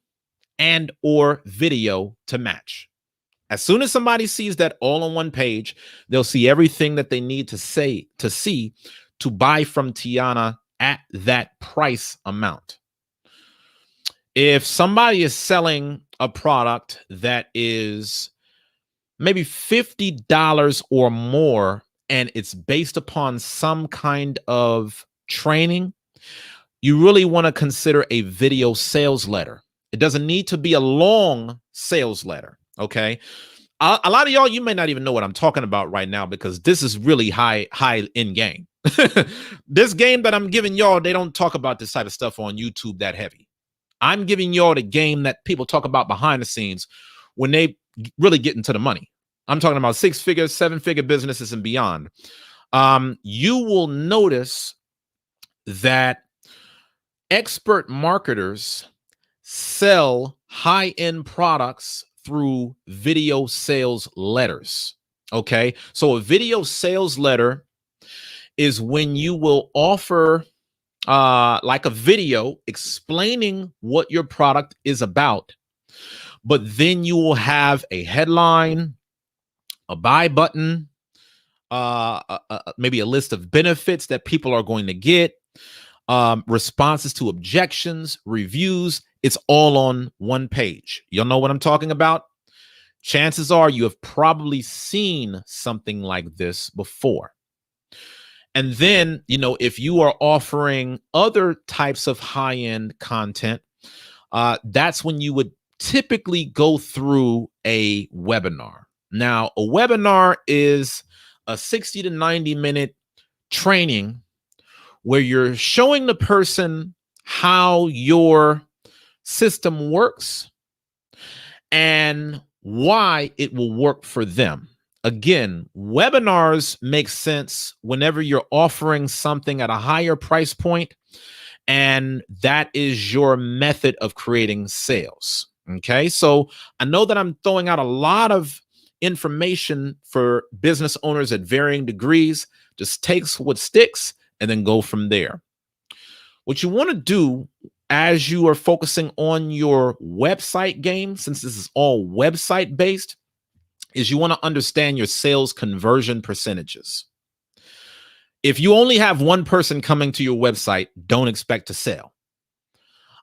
and or video to match. As soon as somebody sees that all on one page, they'll see everything that they need to see to buy from Tiana at that price amount. If somebody is selling a product that is maybe $50 or more, and it's based upon some kind of training, you really want to consider a video sales letter. It doesn't need to be a long sales letter. Okay. A lot of y'all, you may not even know what I'm talking about right now, because this is really high end game. This game that I'm giving y'all, they don't talk about this type of stuff on YouTube that heavy. I'm giving y'all the game that people talk about behind the scenes when they really get into the money. I'm talking about 6-figure, 7-figure businesses and beyond. You will notice that expert marketers sell high-end products through video sales letters. Okay. So a video sales letter is when you will offer like a video explaining what your product is about, but then you will have a headline, a buy button, maybe a list of benefits that people are going to get, responses to objections, reviews. It's all on one page. You'll know what I'm talking about. Chances are you have probably seen something like this before. And then, if you are offering other types of high-end content, that's when you would typically go through a webinar. Now, a webinar is a 60 to 90-minute training where you're showing the person how your system works and why it will work for them. Again, webinars make sense whenever you're offering something at a higher price point, and that is your method of creating sales. Okay, so I know that I'm throwing out a lot of information for business owners at varying degrees. Just takes what sticks and then go from there. What you want to do as you are focusing on your website game, since this is all website based, is you want to understand your sales conversion percentages. If you only have one person coming to your website, don't expect to sell.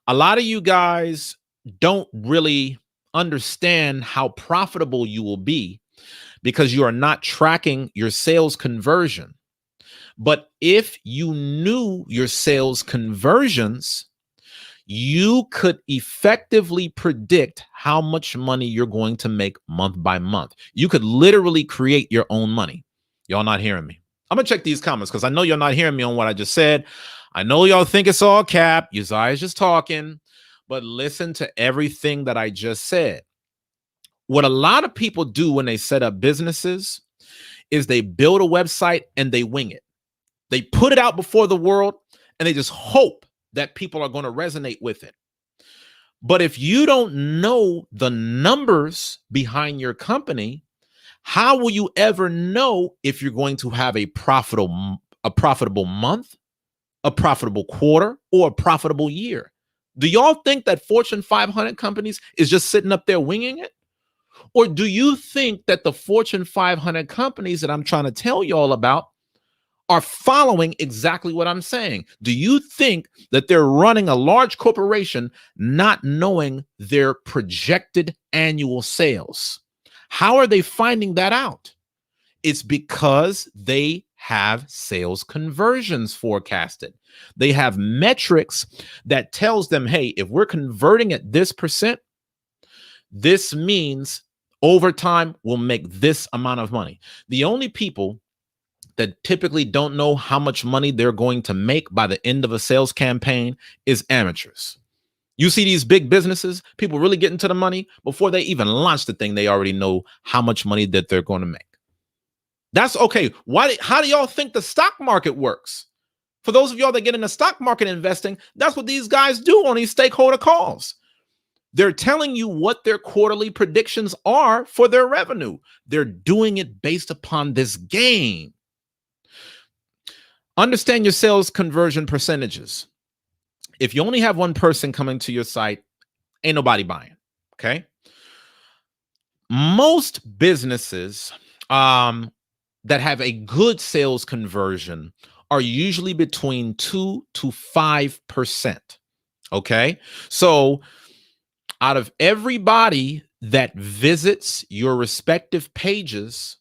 A lot of you guys don't really understand how profitable you will be because you are not tracking your sales conversion. But if you knew your sales conversions, you could effectively predict how much money you're going to make month by month. You could literally create your own money. Y'all not hearing me? I'm going to check these comments because I know you're not hearing me on what I just said. I know y'all think it's all cap. Uzziah's just talking. But listen to everything that I just said. What a lot of people do when they set up businesses is they build a website and they wing it. They put it out before the world and they just hope that people are going to resonate with it. But if you don't know the numbers behind your company, how will you ever know if you're going to have a profitable month, a profitable quarter, or a profitable year? Do y'all think that Fortune 500 companies is just sitting up there winging it? Or do you think that the Fortune 500 companies that I'm trying to tell y'all about are following exactly what I'm saying? Do you think that they're running a large corporation not knowing their projected annual sales? How are they finding that out? It's because they have sales conversions forecasted. They have metrics that tells them, hey, if we're converting at this percent, this means over time we'll make this amount of money. The only people that typically don't know how much money they're going to make by the end of a sales campaign is amateurs. You see these big businesses, people really get into the money before they even launch the thing. They already know how much money that they're going to make. That's okay. How do y'all think the stock market works? For those of y'all that get into stock market investing, that's what these guys do on these stakeholder calls. They're telling you what their quarterly predictions are for their revenue. They're doing it based upon this game. Understand your sales conversion percentages. If you only have one person coming to your site, ain't nobody buying, okay? Most businesses that have a good sales conversion are usually between 2 to 5%, okay? So out of everybody that visits your respective pages,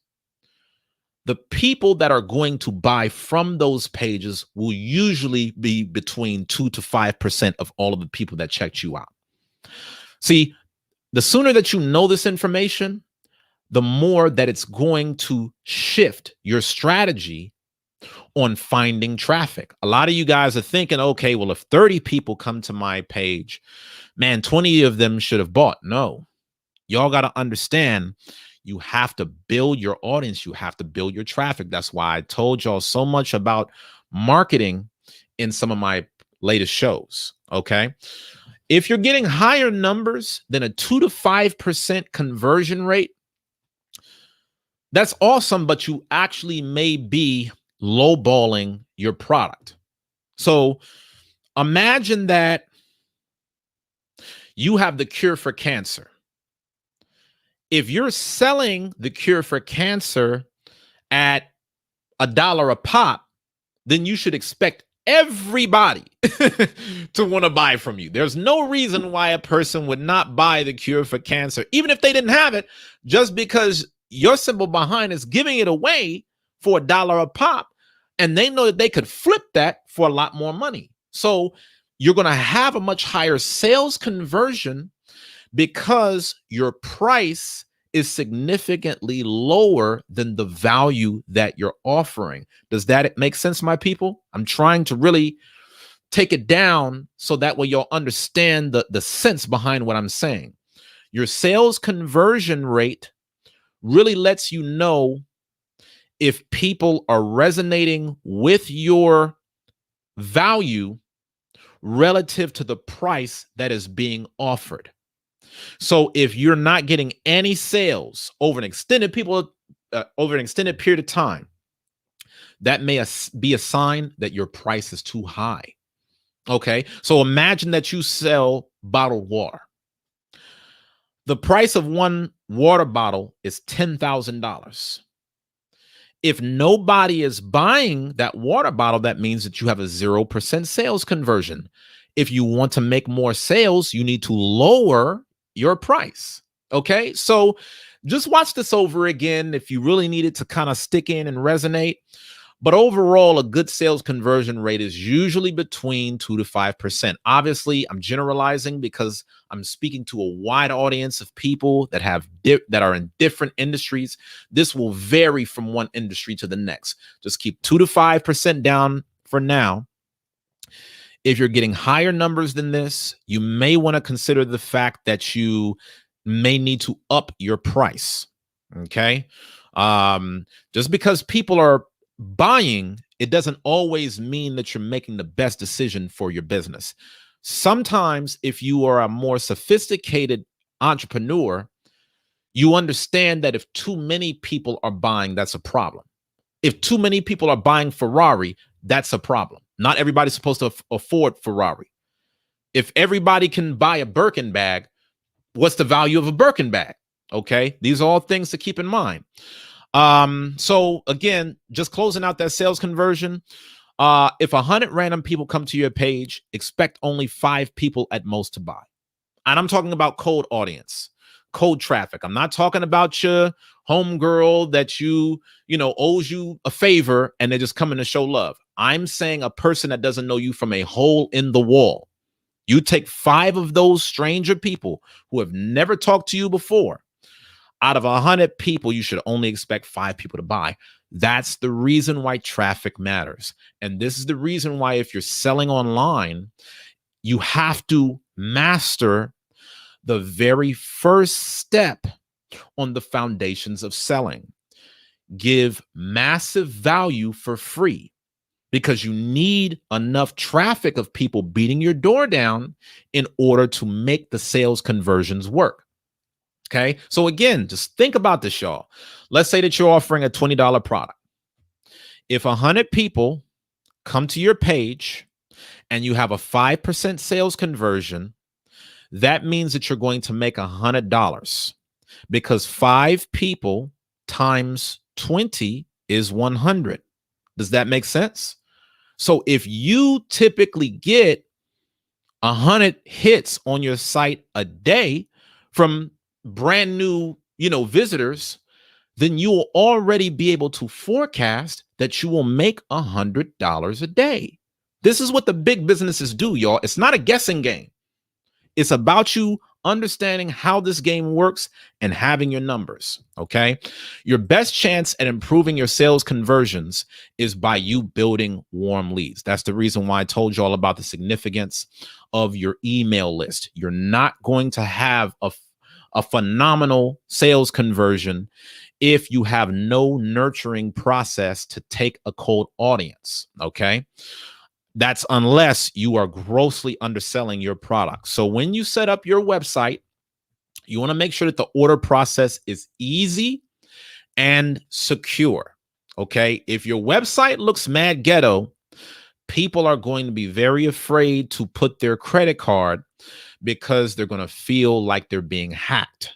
the people that are going to buy from those pages will usually be between 2 to 5% of all of the people that checked you out. See, the sooner that you know this information, the more that it's going to shift your strategy on finding traffic. A lot of you guys are thinking, okay, well, if 30 people come to my page, man, 20 of them should have bought. No, y'all got to understand, you have to build your audience. You have to build your traffic. That's why I told y'all so much about marketing in some of my latest shows, okay? If you're getting higher numbers than a 2 to 5% conversion rate, that's awesome, but you actually may be lowballing your product. So imagine that you have the cure for cancer. If you're selling the cure for cancer at $1 a pop, then you should expect everybody to want to buy from you. There's no reason why a person would not buy the cure for cancer, even if they didn't have it, just because your symbol behind is giving it away for $1 a pop, and they know that they could flip that for a lot more money. So you're going to have a much higher sales conversion because your price is significantly lower than the value that you're offering. Does that make sense, my people? I'm trying to really take it down so that way you'll understand the sense behind what I'm saying. Your sales conversion rate really lets you know if people are resonating with your value relative to the price that is being offered. So if you're not getting any sales over an extended period of time, that may be a sign that your price is too high. Okay, so imagine that you sell bottled water. The price of one water bottle is $10,000. If nobody is buying that water bottle, that means that you have a 0% sales conversion. If you want to make more sales, you need to lower your price. Okay, so just watch this over again if you really need it to kind of stick in and resonate. But overall, a good sales conversion rate is usually between 2 to 5%. Obviously, I'm generalizing because I'm speaking to a wide audience of people that are in different industries. This will vary from one industry to the next. Just keep 2 to 5% down for now. If you're getting higher numbers than this, you may want to consider the fact that you may need to up your price. Okay. Just because people are buying, it doesn't always mean that you're making the best decision for your business. Sometimes, if you are a more sophisticated entrepreneur, you understand that if too many people are buying, that's a problem. If too many people are buying Ferrari, that's a problem. Not everybody's supposed to afford Ferrari. If everybody can buy a Birkin bag, what's the value of a Birkin bag? Okay, these are all things to keep in mind. So again, just closing out that sales conversion. If 100 random people come to your page, expect only 5 people at most to buy. And I'm talking about cold audience, cold traffic. I'm not talking about your homegirl that owes you a favor and they're just coming to show love. I'm saying a person that doesn't know you from a hole in the wall. You take 5 of those stranger people who have never talked to you before. Out of 100 people, you should only expect 5 people to buy. That's the reason why traffic matters. And this is the reason why if you're selling online, you have to master the very first step on the foundations of selling. Give massive value for free because you need enough traffic of people beating your door down in order to make the sales conversions work. Okay, so again, just think about this, y'all. Let's say that you're offering a $20 product. If 100 people come to your page and you have a 5% sales conversion, that means that you're going to make $100 because 5 people times 20 is 100. Does that make sense? So if you typically get 100 hits on your site a day from brand new, visitors, then you will already be able to forecast that you will make $100 a day. This is what the big businesses do, y'all. It's not a guessing game. It's about you understanding how this game works and having your numbers. Okay. Your best chance at improving your sales conversions is by you building warm leads. That's the reason why I told you all about the significance of your email list. You're not going to have a phenomenal sales conversion if you have no nurturing process to take a cold audience. Okay. That's unless you are grossly underselling your product. So when you set up your website, you want to make sure that the order process is easy and secure. Okay. If your website looks mad ghetto, people are going to be very afraid to put their credit card because they're going to feel like they're being hacked.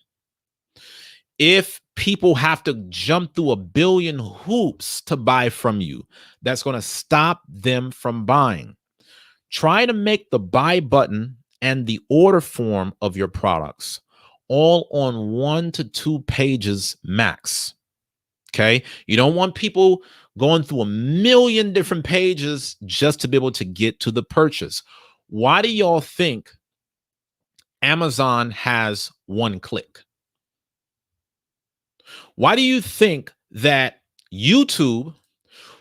If people have to jump through a billion hoops to buy from you, that's going to stop them from buying. Try to make the buy button and the order form of your products all on 1 to 2 pages max. Okay. You don't want people going through a million different pages just to be able to get to the purchase. Why do y'all think Amazon has one click? Why do you think that YouTube,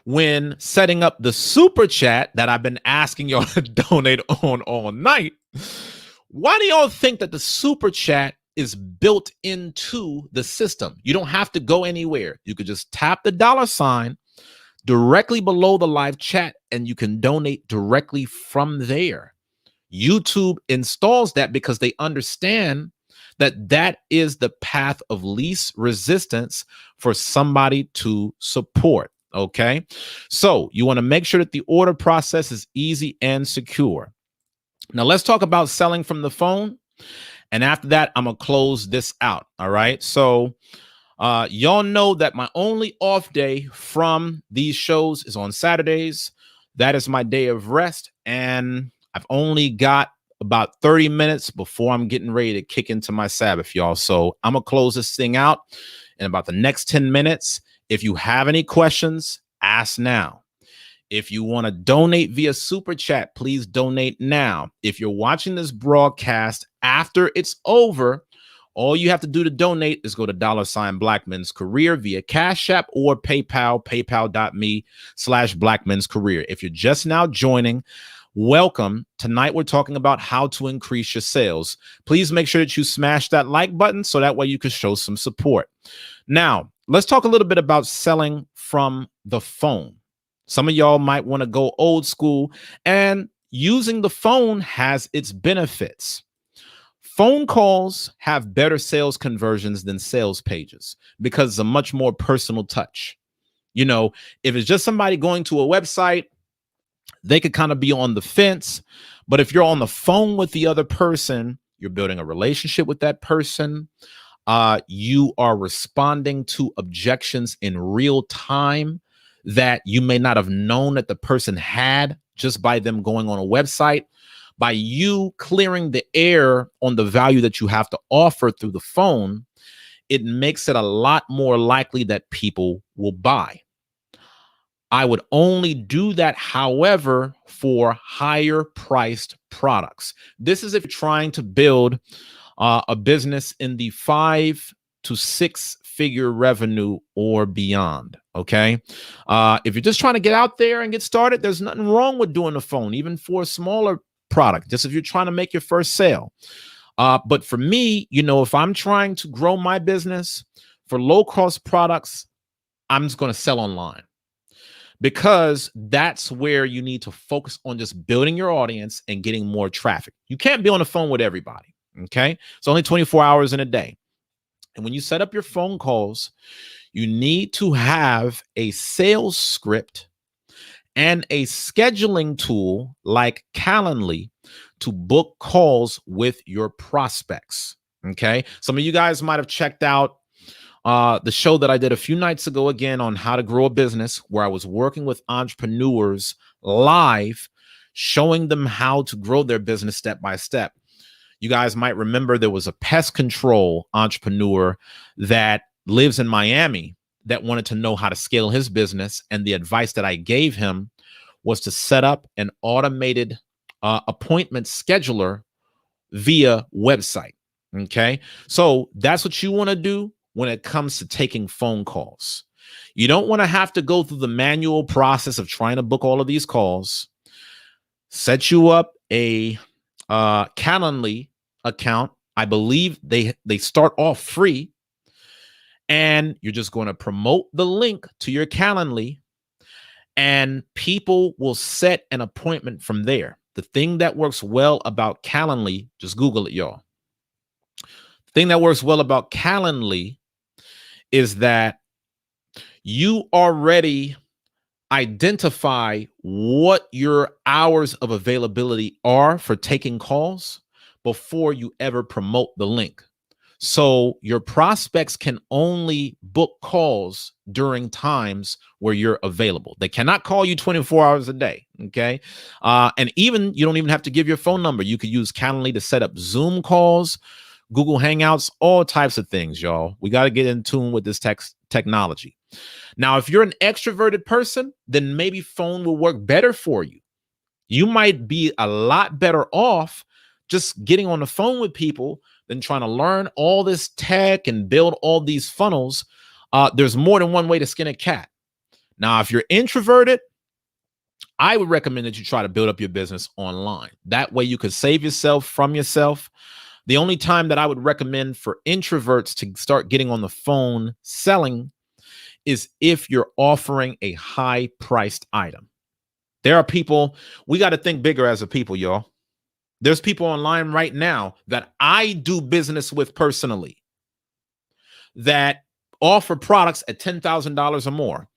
when setting up the super chat that I've been asking y'all to donate on all night, why do y'all think that the super chat is built into the system? You don't have to go anywhere. You could just tap the $ directly below the live chat and you can donate directly from there. YouTube installs that because they understand that that is the path of least resistance for somebody to support. Okay. So you want to make sure that the order process is easy and secure. Now let's talk about selling from the phone. And after that, I'm going to close this out. All right. So y'all know that my only off day from these shows is on Saturdays. That is my day of rest. And I've only got about 30 minutes before I'm getting ready to kick into my Sabbath, y'all. So I'm going to close this thing out in about the next 10 minutes. If you have any questions, ask now. If you want to donate via super chat, please donate now. If you're watching this broadcast after it's over, all you have to do to donate is go to $Black Men's Career via Cash App or PayPal, paypal.me/Black Men's Career. If you're just now joining, welcome. Tonight, we're talking about how to increase your sales. Please make sure that you smash that like button so that way you can show some support. Now, let's talk a little bit about selling from the phone. Some of y'all might want to go old school, and using the phone has its benefits. Phone calls have better sales conversions than sales pages because it's a much more personal touch. You know, if it's just somebody going to a website, they could kind of be on the fence. But if you're on the phone with the other person, you're building a relationship with that person. You are responding to objections in real time that you may not have known that the person had just by them going on a website. By you clearing the air on the value that you have to offer through the phone, it makes it a lot more likely that people will buy. I would only do that, however, for higher priced products. This is if you're trying to build a business in the 5 to 6 figure revenue or beyond. Okay. If you're just trying to get out there and get started, there's nothing wrong with doing the phone, even for a smaller product, just if you're trying to make your first sale. But for me, you know, if I'm trying to grow my business for low cost products, I'm just going to sell online, because that's where you need to focus on just building your audience and getting more traffic. You can't be on the phone with everybody. Okay. It's only 24 hours in a day. And when you set up your phone calls, you need to have a sales script and a scheduling tool like Calendly to book calls with your prospects. Okay. Some of you guys might have checked out the show that I did a few nights ago, again, on how to grow a business, where I was working with entrepreneurs live, showing them how to grow their business step by step. You guys might remember there was a pest control entrepreneur that lives in Miami that wanted to know how to scale his business. And the advice that I gave him was to set up an automated appointment scheduler via website. Okay. So that's what you want to do when it comes to taking phone calls. You don't want to have to go through the manual process of trying to book all of these calls. Set you up a Calendly account. I believe they start off free, and you're just going to promote the link to your Calendly, and people will set an appointment from there. The thing that works well about Calendly, just Google it, y'all. The thing that works well about Calendly is that you already identify what your hours of availability are for taking calls before you ever promote the link. So your prospects can only book calls during times where you're available. They cannot call you 24 hours a day. Okay. And even you don't even have to give your phone number. You could use Calendly to set up Zoom calls, Google Hangouts, all types of things, y'all. We got to get in tune with this technology. Now, if you're an extroverted person, then maybe phone will work better for you. You might be a lot better off just getting on the phone with people than trying to learn all this tech and build all these funnels. There's more than one way to skin a cat. Now, if you're introverted, I would recommend that you try to build up your business online. That way you could save yourself from yourself. The only time that I would recommend for introverts to start getting on the phone selling is if you're offering a high priced item. There are people, we got to think bigger as a people, y'all. There's people online right now that I do business with personally that offer products at $10,000 or more.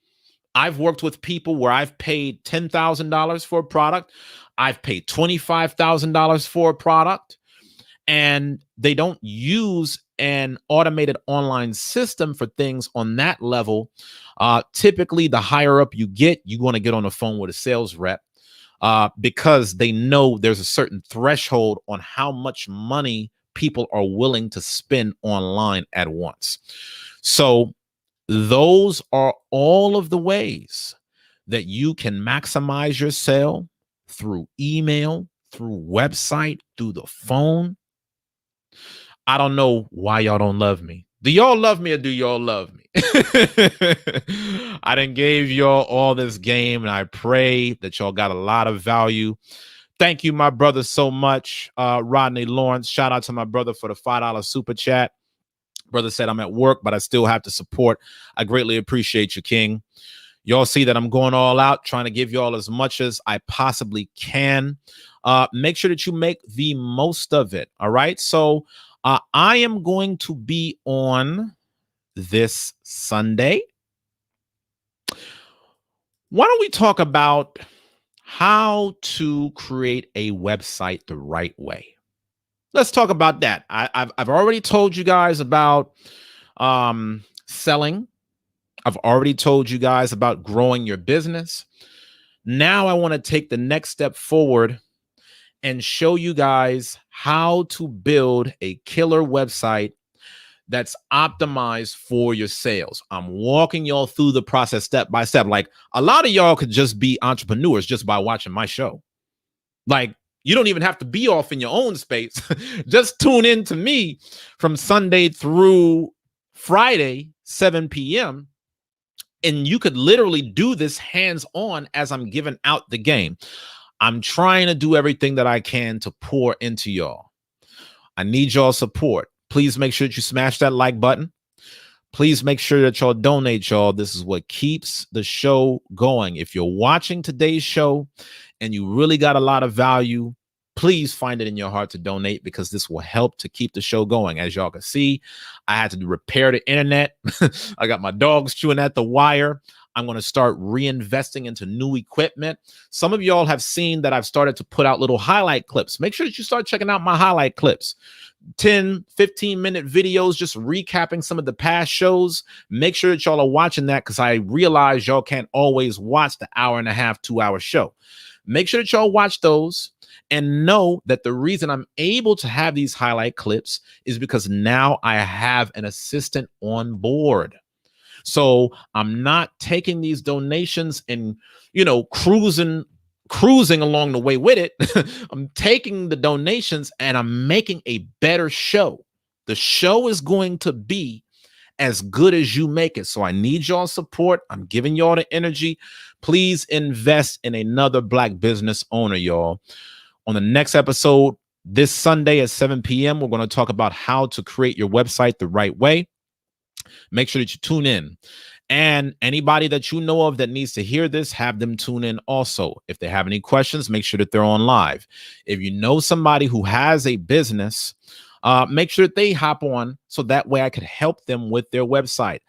I've worked with people where I've paid $10,000 for a product. I've paid $25,000 for a product, and they don't use an automated online system for things on that level. Typically, the higher up you get, you want to get on the phone with a sales rep because they know there's a certain threshold on how much money people are willing to spend online at once. So those are all of the ways that you can maximize your sale through email, through website, through the phone. I don't know why y'all don't love me. Do y'all love me or do y'all love me? I done gave y'all all this game, and I pray that y'all got a lot of value. Thank you, my brother, so much. Rodney Lawrence, shout out to my brother for the $5 super chat. Brother said, I'm at work, but I still have to support. I greatly appreciate you, King. Y'all see that I'm going all out, trying to give y'all as much as I possibly can. Make sure that you make the most of it. All right. So I am going to be on this Sunday. Why don't we talk about how to create a website the right way? Let's talk about that. I've already told you guys about selling. I've already told you guys about growing your business. Now I want to take the next step forward and show you guys how to build a killer website that's optimized for your sales. I'm walking y'all through the process step by step. Like, a lot of y'all could just be entrepreneurs just by watching my show. Like, you don't even have to be off in your own space. Just tune in to me from Sunday through Friday, 7 p.m. And you could literally do this hands-on as I'm giving out the game. I'm trying to do everything that I can to pour into y'all. I need y'all support. Please make sure that you smash that like button. Please make sure that y'all donate, y'all. This is what keeps the show going. If you're watching today's show and you really got a lot of value, please find it in your heart to donate, because this will help to keep the show going. As y'all can see, I had to repair the internet. I got my dogs chewing at the wire. I'm going to start reinvesting into new equipment. Some of y'all have seen that I've started to put out little highlight clips. Make sure that you start checking out my highlight clips. 10, 15-minute videos just recapping some of the past shows. Make sure that y'all are watching that, because I realize y'all can't always watch the hour and a half, 2-hour show. Make sure that y'all watch those and know that the reason I'm able to have these highlight clips is because now I have an assistant on board. So I'm not taking these donations and, cruising along the way with it. I'm taking the donations and I'm making a better show. The show is going to be as good as you make it. So I need y'all support. I'm giving y'all the energy. Please invest in another Black business owner, y'all. On the next episode, this Sunday at 7 p.m., we're going to talk about how to create your website the right way. Make sure that you tune in. And anybody that you know of that needs to hear this, have them tune in also. If they have any questions, make sure that they're on live. If you know somebody who has a business, make sure that they hop on, so that way I could help them with their website.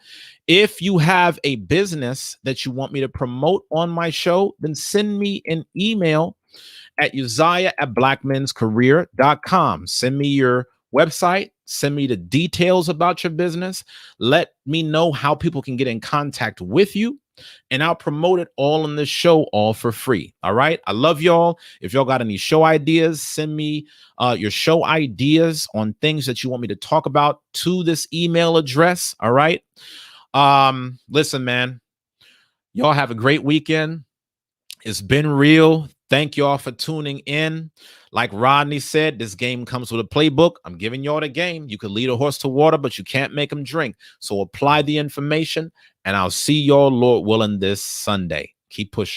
If you have a business that you want me to promote on my show, then send me an email at uzziah@blackmenscareer.com. Send me your website. Send me the details about your business. Let me know how people can get in contact with you, and I'll promote it all in the show, all for free. All right. I love y'all. If y'all got any show ideas, send me your show ideas on things that you want me to talk about to this email address. All right. Listen, man, y'all have a great weekend. It's been real. Thank y'all for tuning in. Like Rodney said, this game comes with a playbook. I'm giving y'all the game. You can lead a horse to water, but you can't make him drink. So apply the information, and I'll see y'all, Lord willing, this Sunday. Keep pushing.